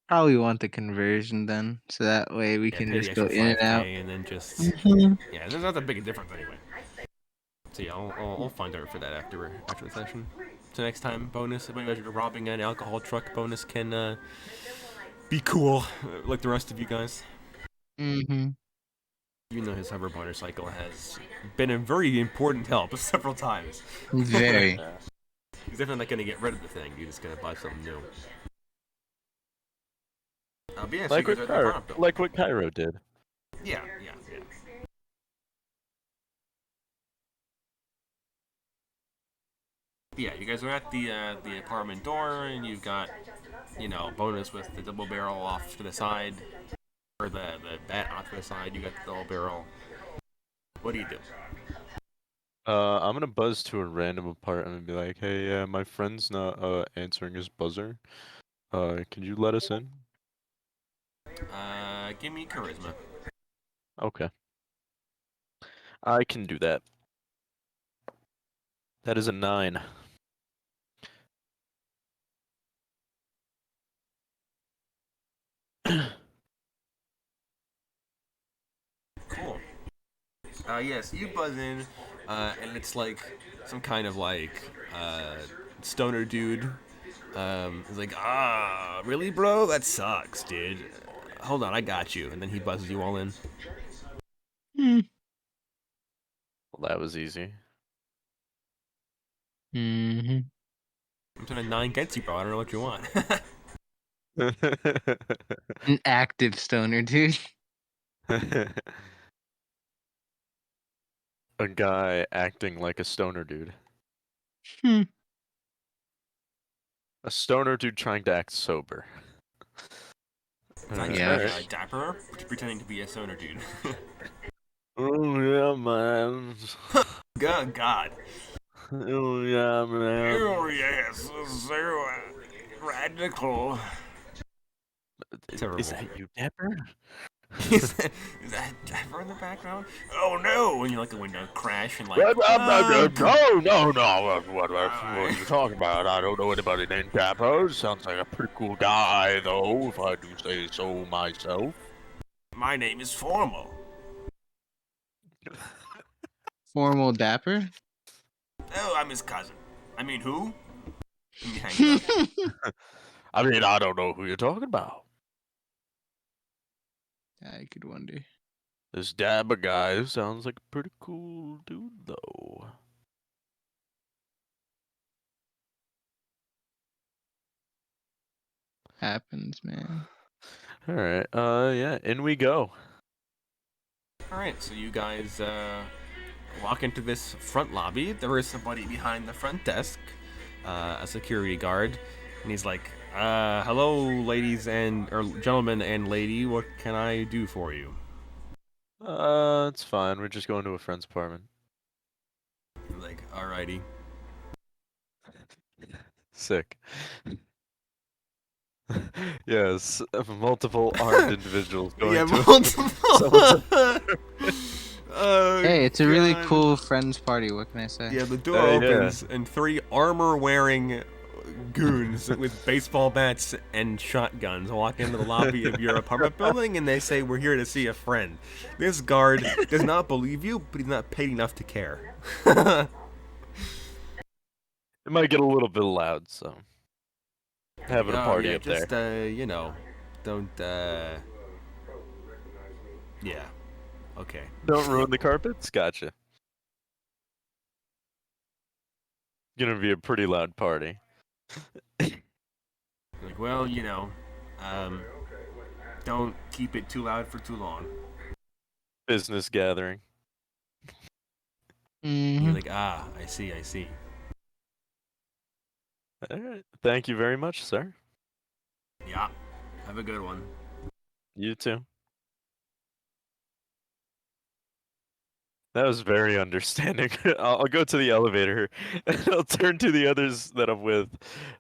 Probably want the conversion then, so that way we Yeah, can pay the just go extra in and out. 5K and then just Mhm. yeah, there's not that big a difference anyway. So yeah, I'll find out for that after the session. So next time, Bonus, if you're robbing an alcohol truck, Bonus can be cool like the rest of you guys. Mhm. Even though his hover motorcycle has been a very important help several times. Very. Yeah. He's definitely not gonna get rid of the thing. You're just gonna buy something new. But yeah, so you guys are at the apartment building. Like what Cairo did. Yeah. Yeah, you guys are at the apartment door, and you've got, Bonus with the double barrel off to the side, or the bat off to the side. You got the double barrel. What do you do? I'm gonna buzz to a random apartment and be like, "Hey, my friend's not answering his buzzer. Can you let us in?" Give me charisma. Okay. I can do that. That is a 9. Cool. Yes, you buzz in, and it's like some kind of like stoner dude. He's like, really, bro? That sucks, dude. Hold on, I got you. And then he buzzes you all in. Well, that was easy. Mhm. I'm saying a 9 gets you, bro. I don't know what you want. An active stoner, dude. A guy acting like a stoner dude. Hmm. A stoner dude trying to act sober. Trying to Yeah. be dapper, pretending to be a stoner dude. Oh yeah, man. God. Oh yeah, man. Oh yes, so radical. Terrible. Is that you, Dapper? Is that Dapper in the background? Oh no! When you let the window crash and like. No, what are you talking about? I don't know anybody named Dapper. Sounds like a pretty cool guy, though, if I do say so myself. My name is Formal. Formal dapper. Oh, I'm his cousin. I mean, who? And he hangs up. I mean, I don't know who you're talking about. I could wonder. This Dapper guy sounds like a pretty cool dude, though. Happens, man. Alright, yeah, in we go. Alright, so you guys walk into this front lobby. There is somebody behind the front desk, a security guard, and he's like, hello, ladies or gentlemen and lady, what can I do for you? It's fine. We're just going to a friend's apartment. He's like, alrighty. Sick. Yes, multiple armed individuals going to multiple. someone's Hey, it's a really God. cool friends party. What can I say? Yeah, the door Yeah. opens and 3 armor-wearing goons with baseball bats and shotguns walk into the lobby of your apartment building, and they say, "We're here to see a friend." This guard does not believe you, but he's not paid enough to care. It might get a little bit loud, so having a party yeah, up just there. don't yeah, okay. Don't ruin the carpets. Gotcha. Gonna be a pretty loud party. Like, well, um, don't keep it too loud for too long. Business gathering. Mm-hmm. You're like, I see. All right. Thank you very much, sir. Yeah, have a good one. You too. That was very understanding. I'll go to the elevator and I'll turn to the others that I'm with,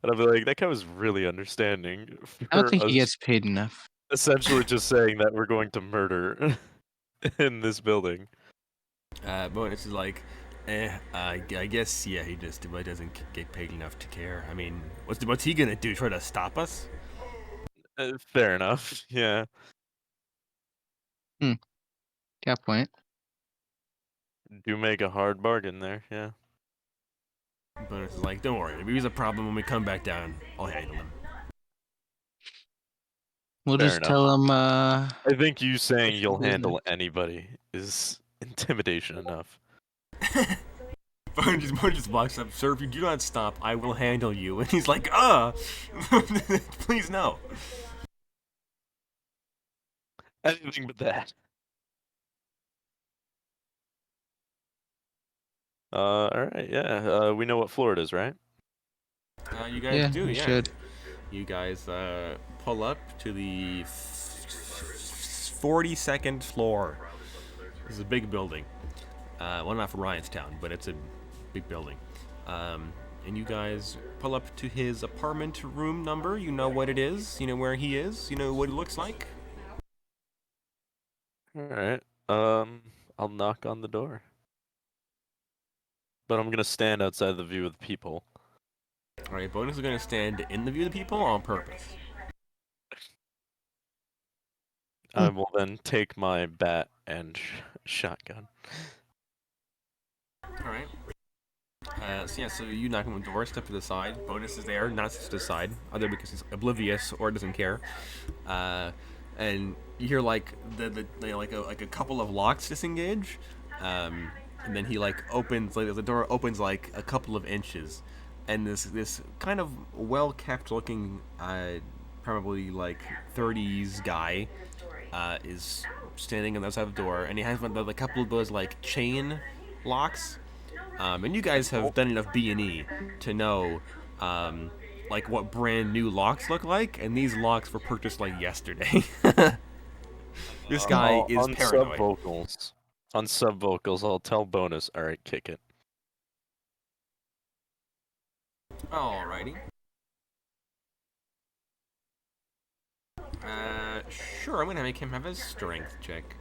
and I'll be like, "That guy was really understanding I don't for think he us gets paid enough. essentially just saying that we're going to murder in this building." But it's like, I guess, yeah, he just really doesn't get paid enough to care. I mean, what's he gonna do? Try to stop us? Fair enough. Yeah. Got a point. Do make a hard bargain there. Yeah. But it's like, don't worry, if he's a problem when we come back down, I'll handle him. We'll Fair just enough. tell him. I think you saying you'll business. handle anybody is intimidation enough. Bone just walks up, "Sir, if you do not stop, I will handle you." And he's like, please no. Anything but that. All right. Yeah. We know what floor it is, right? You guys Yeah, do, we yeah. should. You guys pull up to the 42nd floor. This is a big building. Well, not for Ryanstown, but it's a big building. And you guys pull up to his apartment room number. You know what it is. You know where he is. You know what he looks like. All right. I'll knock on the door. But I'm gonna stand outside the view of the people. All right, Bonus is going to stand in the view of the people on purpose. I will then take my bat and shotgun. All right. So you knock on the door, step to the side. Bonus is there, not to the side, either because he's oblivious or doesn't care. And you hear like like a couple of locks disengage, and then he like opens the door opens like a couple of inches, and this kind of well kept looking, probably like 30s guy, is standing on the outside of the door, and he has one of a couple of those like chain locks. And you guys have done enough B&E to know, like what brand new locks look like, and these locks were purchased like yesterday. This guy is on paranoid. On sub vocals, I'll tell Bonus. All right, kick it. Alrighty. Sure, I'm gonna make him have a strength check.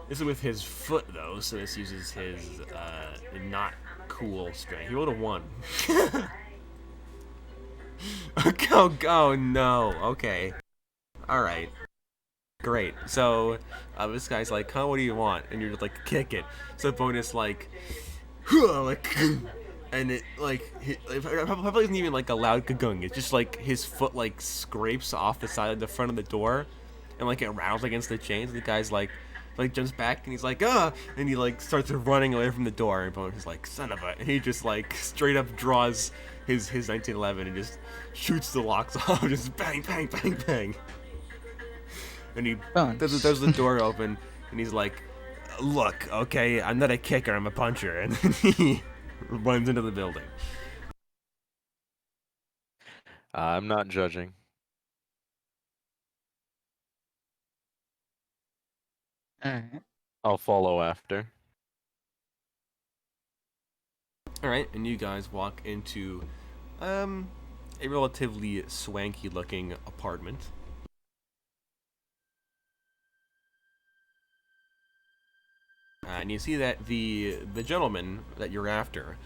This is with his foot though, so this uses his not cool strength. He rolled a 1. Oh no. Okay. All right. Great. So this guy's like, "Huh, what do you want?" And you're just like, "Kick it." So Bonus like, like, and it like it probably isn't even like a loud kagung. It's just like his foot like scrapes off the side of the front of the door, and like it rattles against the chains. And the guy's like jumps back and he's like, and he like starts running away from the door. And Bonus is like, "Son of a!" And he just like straight up draws his 1911 and just shoots the locks off, just bang, bang, bang, bang. And he does the door open, and he's like, "Look, okay, I'm not a kicker, I'm a puncher." And then he runs into the building. I'm not judging. Alright. I'll follow after. Alright, and you guys walk into a relatively swanky looking apartment. And you see that the gentleman that you're after,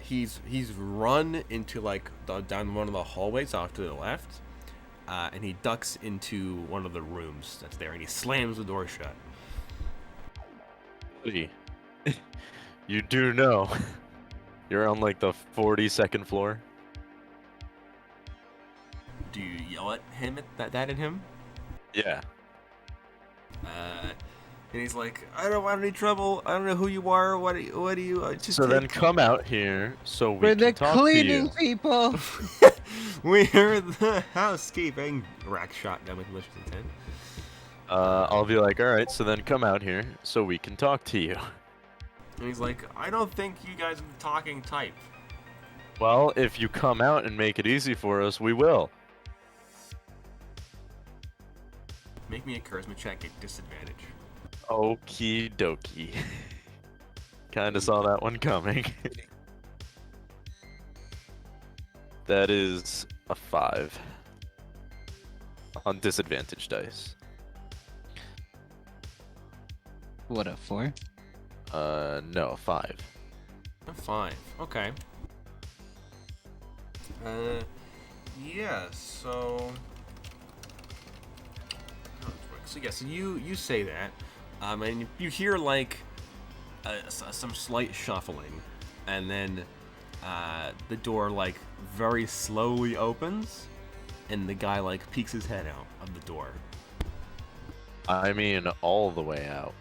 he's run into like down one of the hallways off to the left, and he ducks into one of the rooms that's there, and he slams the door shut. Buddy, you do know you're on like the 42nd floor? Do you yell at him that at him? Yeah. And he's like, I don't want any trouble. I don't know who you are. What do you just So then take-" come out here so we We're can the talk to cleaning you. people. We're the housekeeping. Rack shot down with malicious intent. I'll be like, alright, so then come out here so we can talk to you. And he's like, I don't think you guys are the talking type. Well, if you come out and make it easy for us, we will. Make me a charisma check at disadvantage. Okie dokie. Kinda saw that one coming. That is a 5. On disadvantage dice. What, a 4? No, 5. A 5. Okay. Yeah, so... So yeah, so you say that, and you hear like some slight shuffling, and then the door like very slowly opens, and the guy like peeks his head out of the door. I mean, all the way out.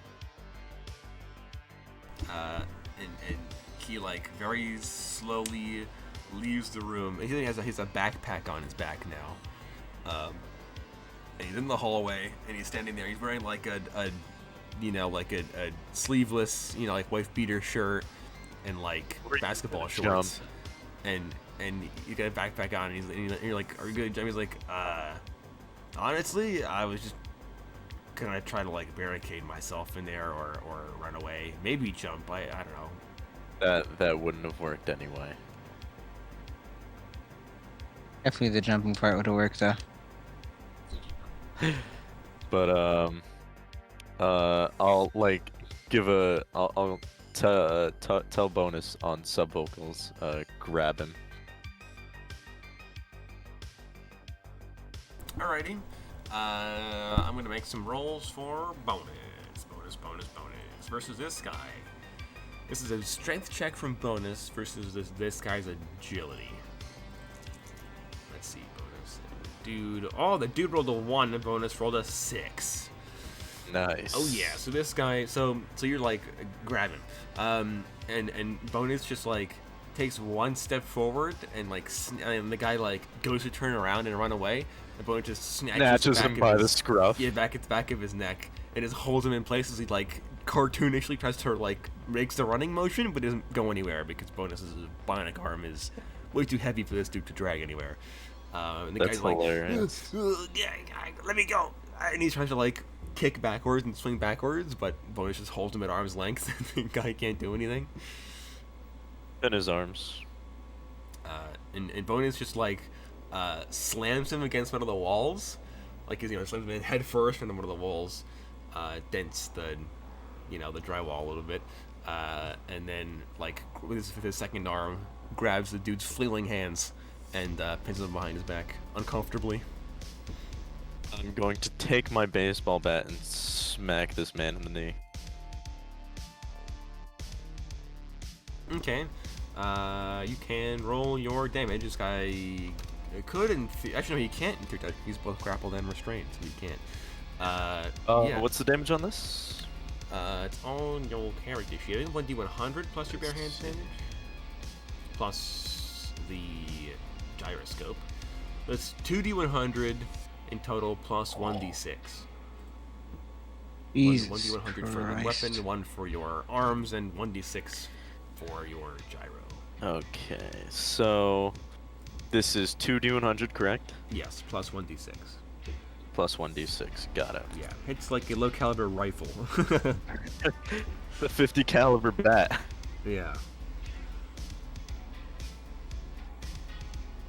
And he like very slowly leaves the room. He has a backpack on his back now. And he's in the hallway, and he's standing there. He's wearing like a sleeveless, like wife beater shirt and like basketball shorts. And you got a backpack on, and you're like, "Are you good, Jim?" He's like, honestly, I was just gonna try to like barricade myself in there or run away, maybe jump. I don't know. That wouldn't have worked anyway. Definitely the jumping part would have worked, though. But I'll like give a I'll tell bonus on sub vocals. Grab him. Alrighty. I'm gonna make some rolls for bonus versus this guy. This is a strength check from bonus versus this guy's agility. Let's see, bonus. The dude rolled a 1, the bonus rolled a 6. Nice. Oh yeah, so this guy, so you're like grabbing, and bonus just like takes one step forward and like, and the guy like goes to turn around and run away. The bonus just snatches him by the scruff. Yeah, back at the back of his neck, and just holds him in place as he like cartoonishly tries to like makes the running motion, but doesn't go anywhere because bonus's bionic arm is way too heavy for this dude to drag anywhere. And the That's guy's hilarious. like, let me go, and he tries to like kick backwards and swing backwards, but bonus just holds him at arm's length, and the guy can't do anything. In his arms. And bonus just like slams him against one of the walls, like slams him head first into one of the walls, dents the the drywall a little bit, and then like with his second arm grabs the dude's flailing hands and pins him behind his back uncomfortably. I'm going to take my baseball bat and smack this man in the knee. Okay. You can roll your damage. This guy could, and actually no, he can't. He's both grappled and restrained, so he can't. Yeah. What's the damage on this? It's on your character sheet. I think 1d100 plus your bare hands damage, plus the gyroscope. That's 2d100 in total, plus 1d6. Jesus 1d100 for the weapon, 1 for your arms, and 1d6 for your gyro. Okay, so this is 2d100, correct? Yes, plus 1d6. Plus 1d6, got it. Yeah, it's like a low caliber rifle. The 50 caliber bat. Yeah.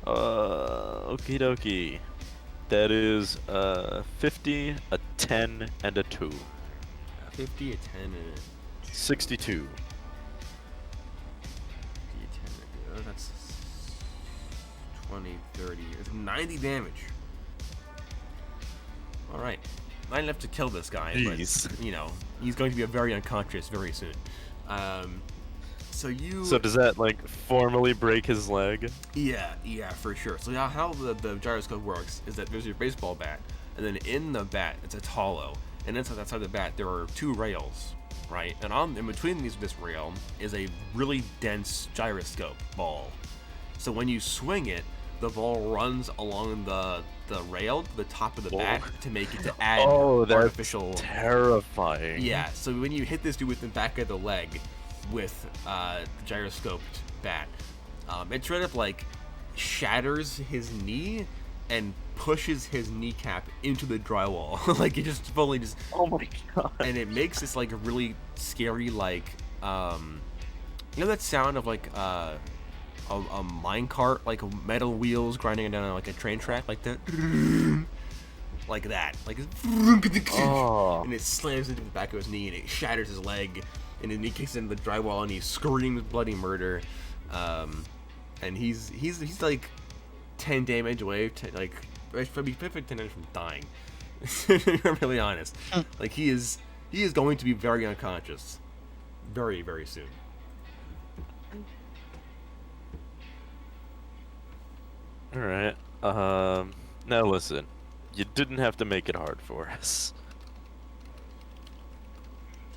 Okie dokie. That is 50, a 10, and a 2. A 50, a 10, and a 62. That's 20, 30. It's 90 damage. Alright. Not enough to kill this guy, Jeez. but, you know, he's going to be very unconscious very soon. So you... So does that, like, formally break his leg? Yeah, for sure. So how the gyroscope works is that there's your baseball bat, and then in the bat, it's hollow. And inside the bat, there are 2 rails, right? And in between this rail is a really dense gyroscope ball. So when you swing it, the ball runs along the rail to the top of the bat to make it to add artificial. That's terrifying. Yeah. So when you hit this dude with the back of the leg with the gyroscoped bat, it straight up like shatters his knee and pushes his kneecap into the drywall. Like it just fully just. Oh my god. And it makes this like a really scary like you know that sound of like a minecart, like metal wheels grinding down like a train track, like that, like that, like and it slams into the back of his knee and it shatters his leg, and then he kicks into the drywall and he screams bloody murder, and he's like 10 damage away to like probably 10 damage from dying. I'm really honest. Like he is going to be very unconscious very, very soon. Alright, now listen, you didn't have to make it hard for us.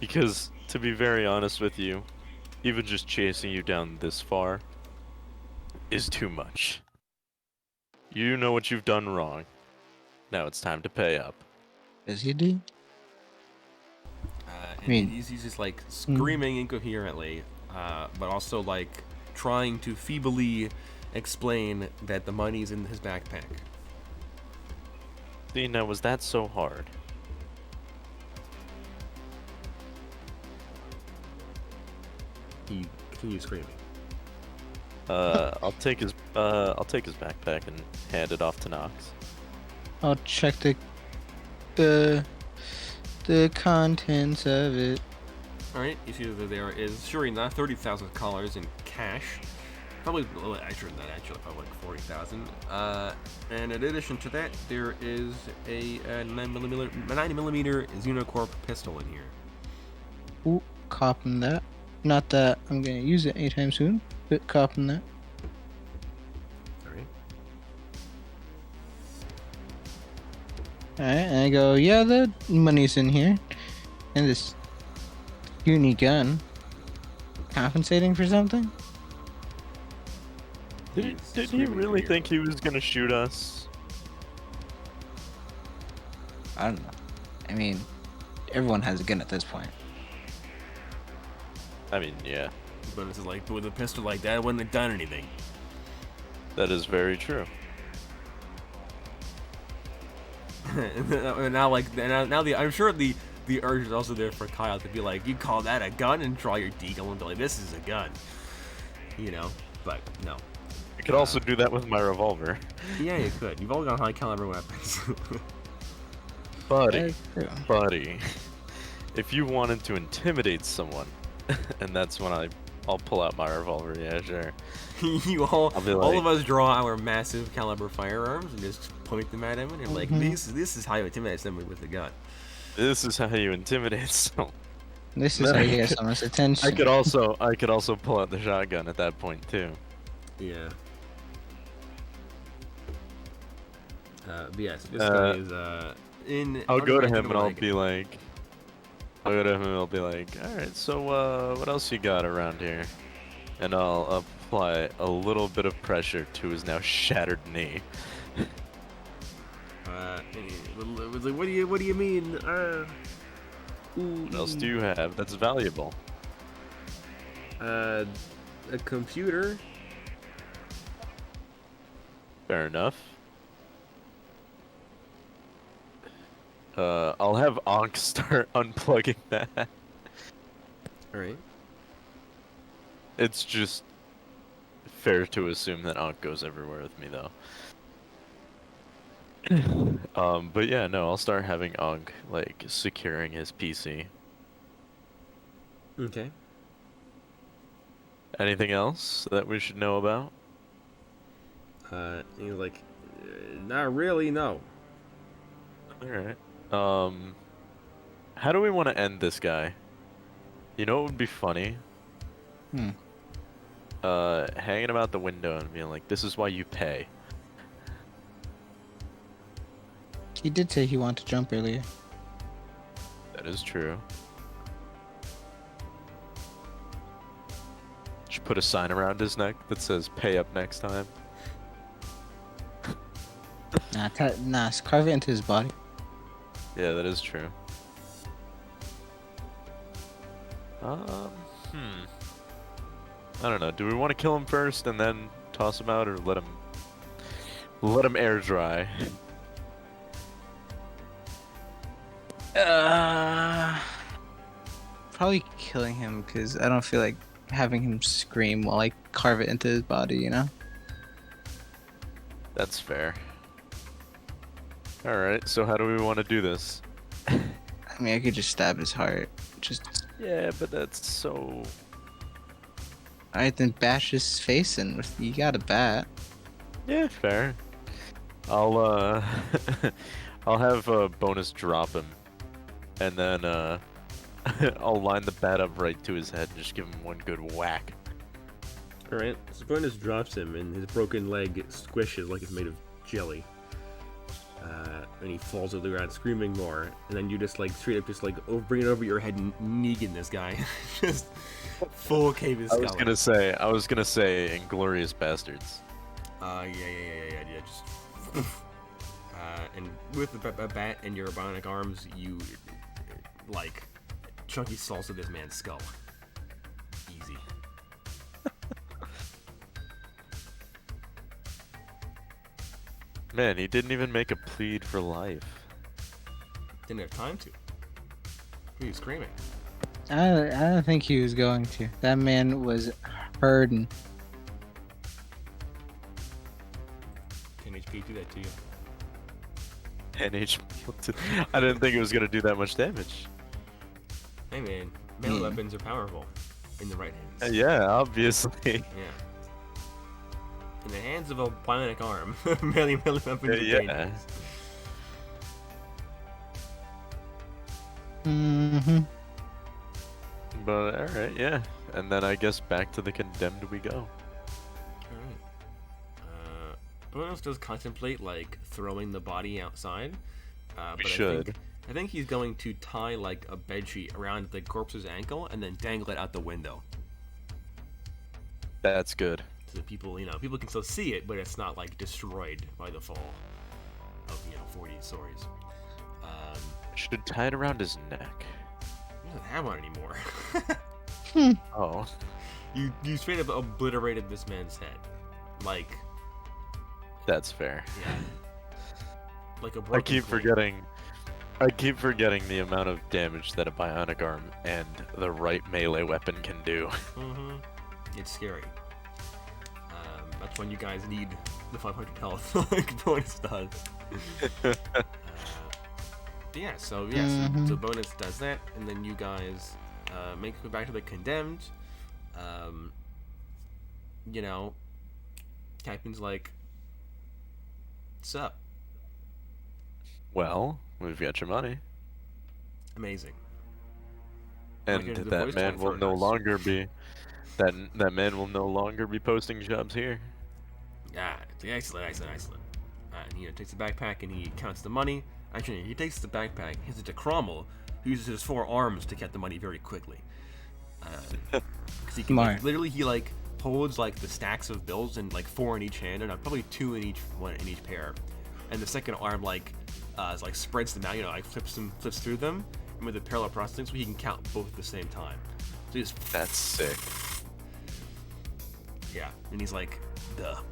Because, to be very honest with you, even just chasing you down this far is too much. You know what you've done wrong. Now it's time to pay up. Does he do? And he's just like screaming incoherently, but also like trying to feebly explain that the money's in his backpack. See, now was that so hard? He continues screaming. I'll take his backpack and hand it off to Knox. I'll check the contents of it. Alright, you see that there is sure enough $30,000 in cash. Probably a little extra than that, actually, probably like 40,000. And in addition to that, there is a 9mm Unicorp pistol in here. Ooh, copping that. Not that I'm gonna use it anytime soon, but copping that. Alright. Alright, and I go, yeah, the money's in here. And this uni gun. Compensating for something? Did he really think he was gonna shoot us? I don't know. I mean, everyone has a gun at this point. I mean, yeah. But it's like, with a pistol like that, I wouldn't have done anything. That is very true. And now, like, I'm sure the urge is also there for Kyle to be like, you call that a gun, and draw your deagle and be like, this is a gun. You know? But, no. I could also do that with my revolver. Yeah, you could. You've all got high caliber weapons. Buddy, if you wanted to intimidate someone, and that's when I'll pull out my revolver, yeah, sure. all like, of us draw our massive caliber firearms and just point them at him, and you're like, this is how you intimidate someone with a gun. This is how you intimidate someone. This is how you get someone's attention. I could also pull out the shotgun at that point too. Yeah. But yes, this guy is in. I'll go to him and I'll be like, all right, so what else you got around here? And I'll apply a little bit of pressure to his now shattered knee. What do you mean? What else do you have that's valuable? A computer. Fair enough. I'll have Ankh start unplugging that. Alright. It's just fair to assume that Ankh goes everywhere with me, though. But yeah, no, I'll start having Ankh, like, securing his PC. Okay. Anything else that we should know about? He's like, not really, no. All right. How do we want to end this guy? You know what would be funny? Hmm. Hanging him out the window and being like, "This is why you pay." He did say he wanted to jump earlier. That is true. Should put a sign around his neck that says "Pay up next time." Nah, carve it into his body. Yeah, that is true. Hmm. I don't know. Do we want to kill him first and then toss him out, or let him air dry? Probably killing him because I don't feel like having him scream while I carve it into his body. You know. That's fair. All right. So how do we want to do this? I mean, I could just stab his heart. Just Yeah, but that's so. alright, then bash his face in. You got a bat. Yeah, fair. I'll I'll have Bonus drop him, and then I'll line the bat up right to his head and just give him one good whack. Alright, so Bonus drops him, and his broken leg squishes like it's made of jelly. And he falls to the ground screaming more, and then you just like straight up just like bring it over your head and Negan this guy. Just full cave his I skull. was gonna say Inglorious Bastards. Yeah, just and with the bat and your bionic arms, you like chunky salsa this man's skull. Easy. Man, he didn't even make a plead for life. Didn't have time to. He was screaming. I don't think he was going to. That man was hurting. 10 HP do that to you. 10 HP. I didn't think it was gonna do that much damage. Hey man, melee weapons are powerful in the right hands. Yeah, obviously. Yeah. In the hands of a bionic arm, melee weapons are Yeah. dangerous. Mm-hmm. But alright, yeah. And then I guess back to the condemned we go. Alright. Bonus does contemplate like throwing the body outside. We But should. I think he's going to tie like a bedsheet around the corpse's ankle and then dangle it out the window. That's good. So that people can still see it, but it's not like destroyed by the fall of 40 stories. Should tie it around his neck. He doesn't have one anymore. Oh. You straight up obliterated this man's head, like That's fair. yeah, like a I broken keep plate. forgetting the amount of damage that a bionic arm and the right melee weapon can do. Mm-hmm. It's scary. That's when you guys need the 500 health, like Bonus does. So Bonus does that, and then you guys make it back to the condemned. Captain's like, "Sup? Well, we've got your money. Amazing." And Like, the that voice man will no transfer longer be that man will no longer be posting jobs here. Yeah, excellent. And he takes the backpack and he counts the money. Actually, he takes the backpack, hands it to Cromwell, who uses his 4 arms to count the money very quickly. Because he can literally he like holds like the stacks of bills in like 4 in each hand, and probably 2 in each pair. And the second arm is like spreads them out, like flips through them, and with the parallel processing, so he can count both at the same time. So That's sick. Yeah, and he's like,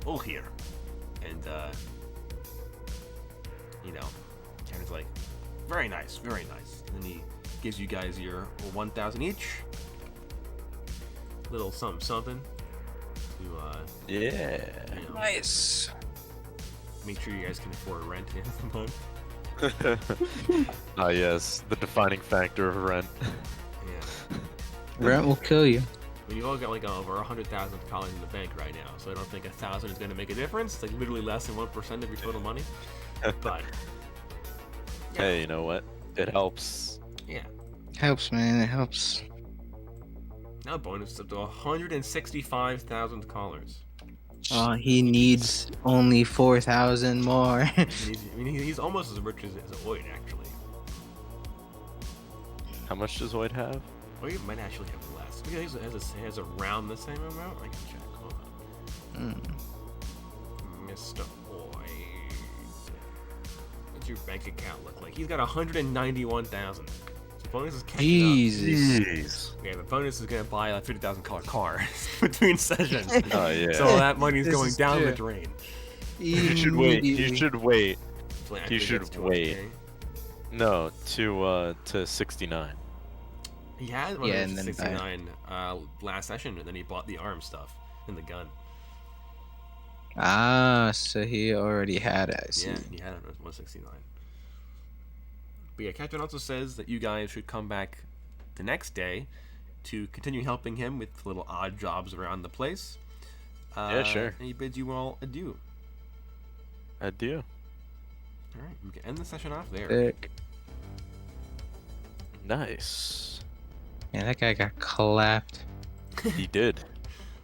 all here. And, Karen's like, very nice. And then he gives you guys your 1,000 each. Little something. To, Yeah. Nice. make sure you guys can afford rent at the end of the month. Ah, yes, the defining factor of rent. Yeah. Rent will kill you. I mean, you all got like over 100,000 collars in the bank right now, so I don't think 1,000 is going to make a difference. It's like literally less than 1% of your total money. But yeah, Hey, you know what? It helps. yeah. Helps, man. It helps. Now bonus up to 165,000 collars. He needs only 4,000 more. He's almost as rich as Oid, actually. How much does Void have? Oid might actually have less. Maybe he has around the same amount. I can check. Hold on. Mr. Oid. What's your bank account look like? He's got 191,000. So bonus is catching Jesus. up. Yeah, the bonus is gonna buy a $50,000 car between sessions. Oh yeah. So that money's This going is down true. the drain. You should wait. You should wait. Hopefully You actually should gets to wait. 100K. No, to 69. He had Yeah, and then 69 last session, and then he bought the arm stuff and the gun. So he already had it. I see. Yeah, he had it at 169. But yeah, Captain also says that you guys should come back the next day to continue helping him with little odd jobs around the place. Yeah, sure. And he bids you all adieu. Adieu. All right, we can end the session off there. Sick. Nice. Man, that guy got clapped. He did.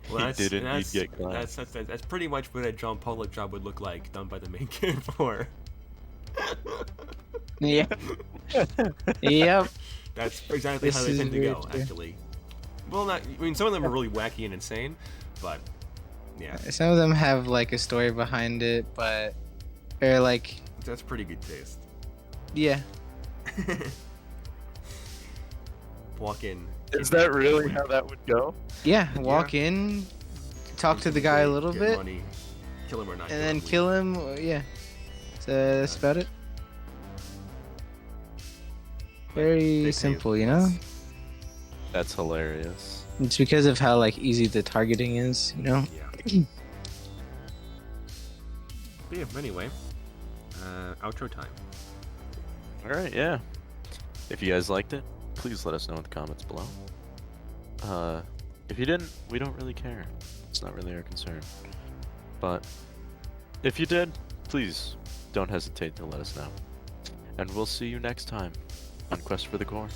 Well, He did indeed get clapped. that's pretty much what a John Pollock job would look like, done by the main kid for. Yeah. Yep. That's exactly how This they is tend to very go, true. actually. Well, not. I mean, some of them are really wacky and insane, but yeah, Some of them have like a story behind it, but they're like, that's pretty good taste. yeah. Walk in. Is that really how that would go? Yeah, walk in, talk to the guy a little get bit, money, kill him or not, and then leave. kill him. Yeah. So that's about it. They Very pay simple, us. you know? That's hilarious. It's because of how like easy the targeting is, you know? Yeah. But yeah. Anyway, outro time. All right, yeah. If you guys liked it, please let us know in the comments below. If you didn't, we don't really care. It's not really our concern. But if you did, please don't hesitate to let us know. And we'll see you next time on Quest for the Core.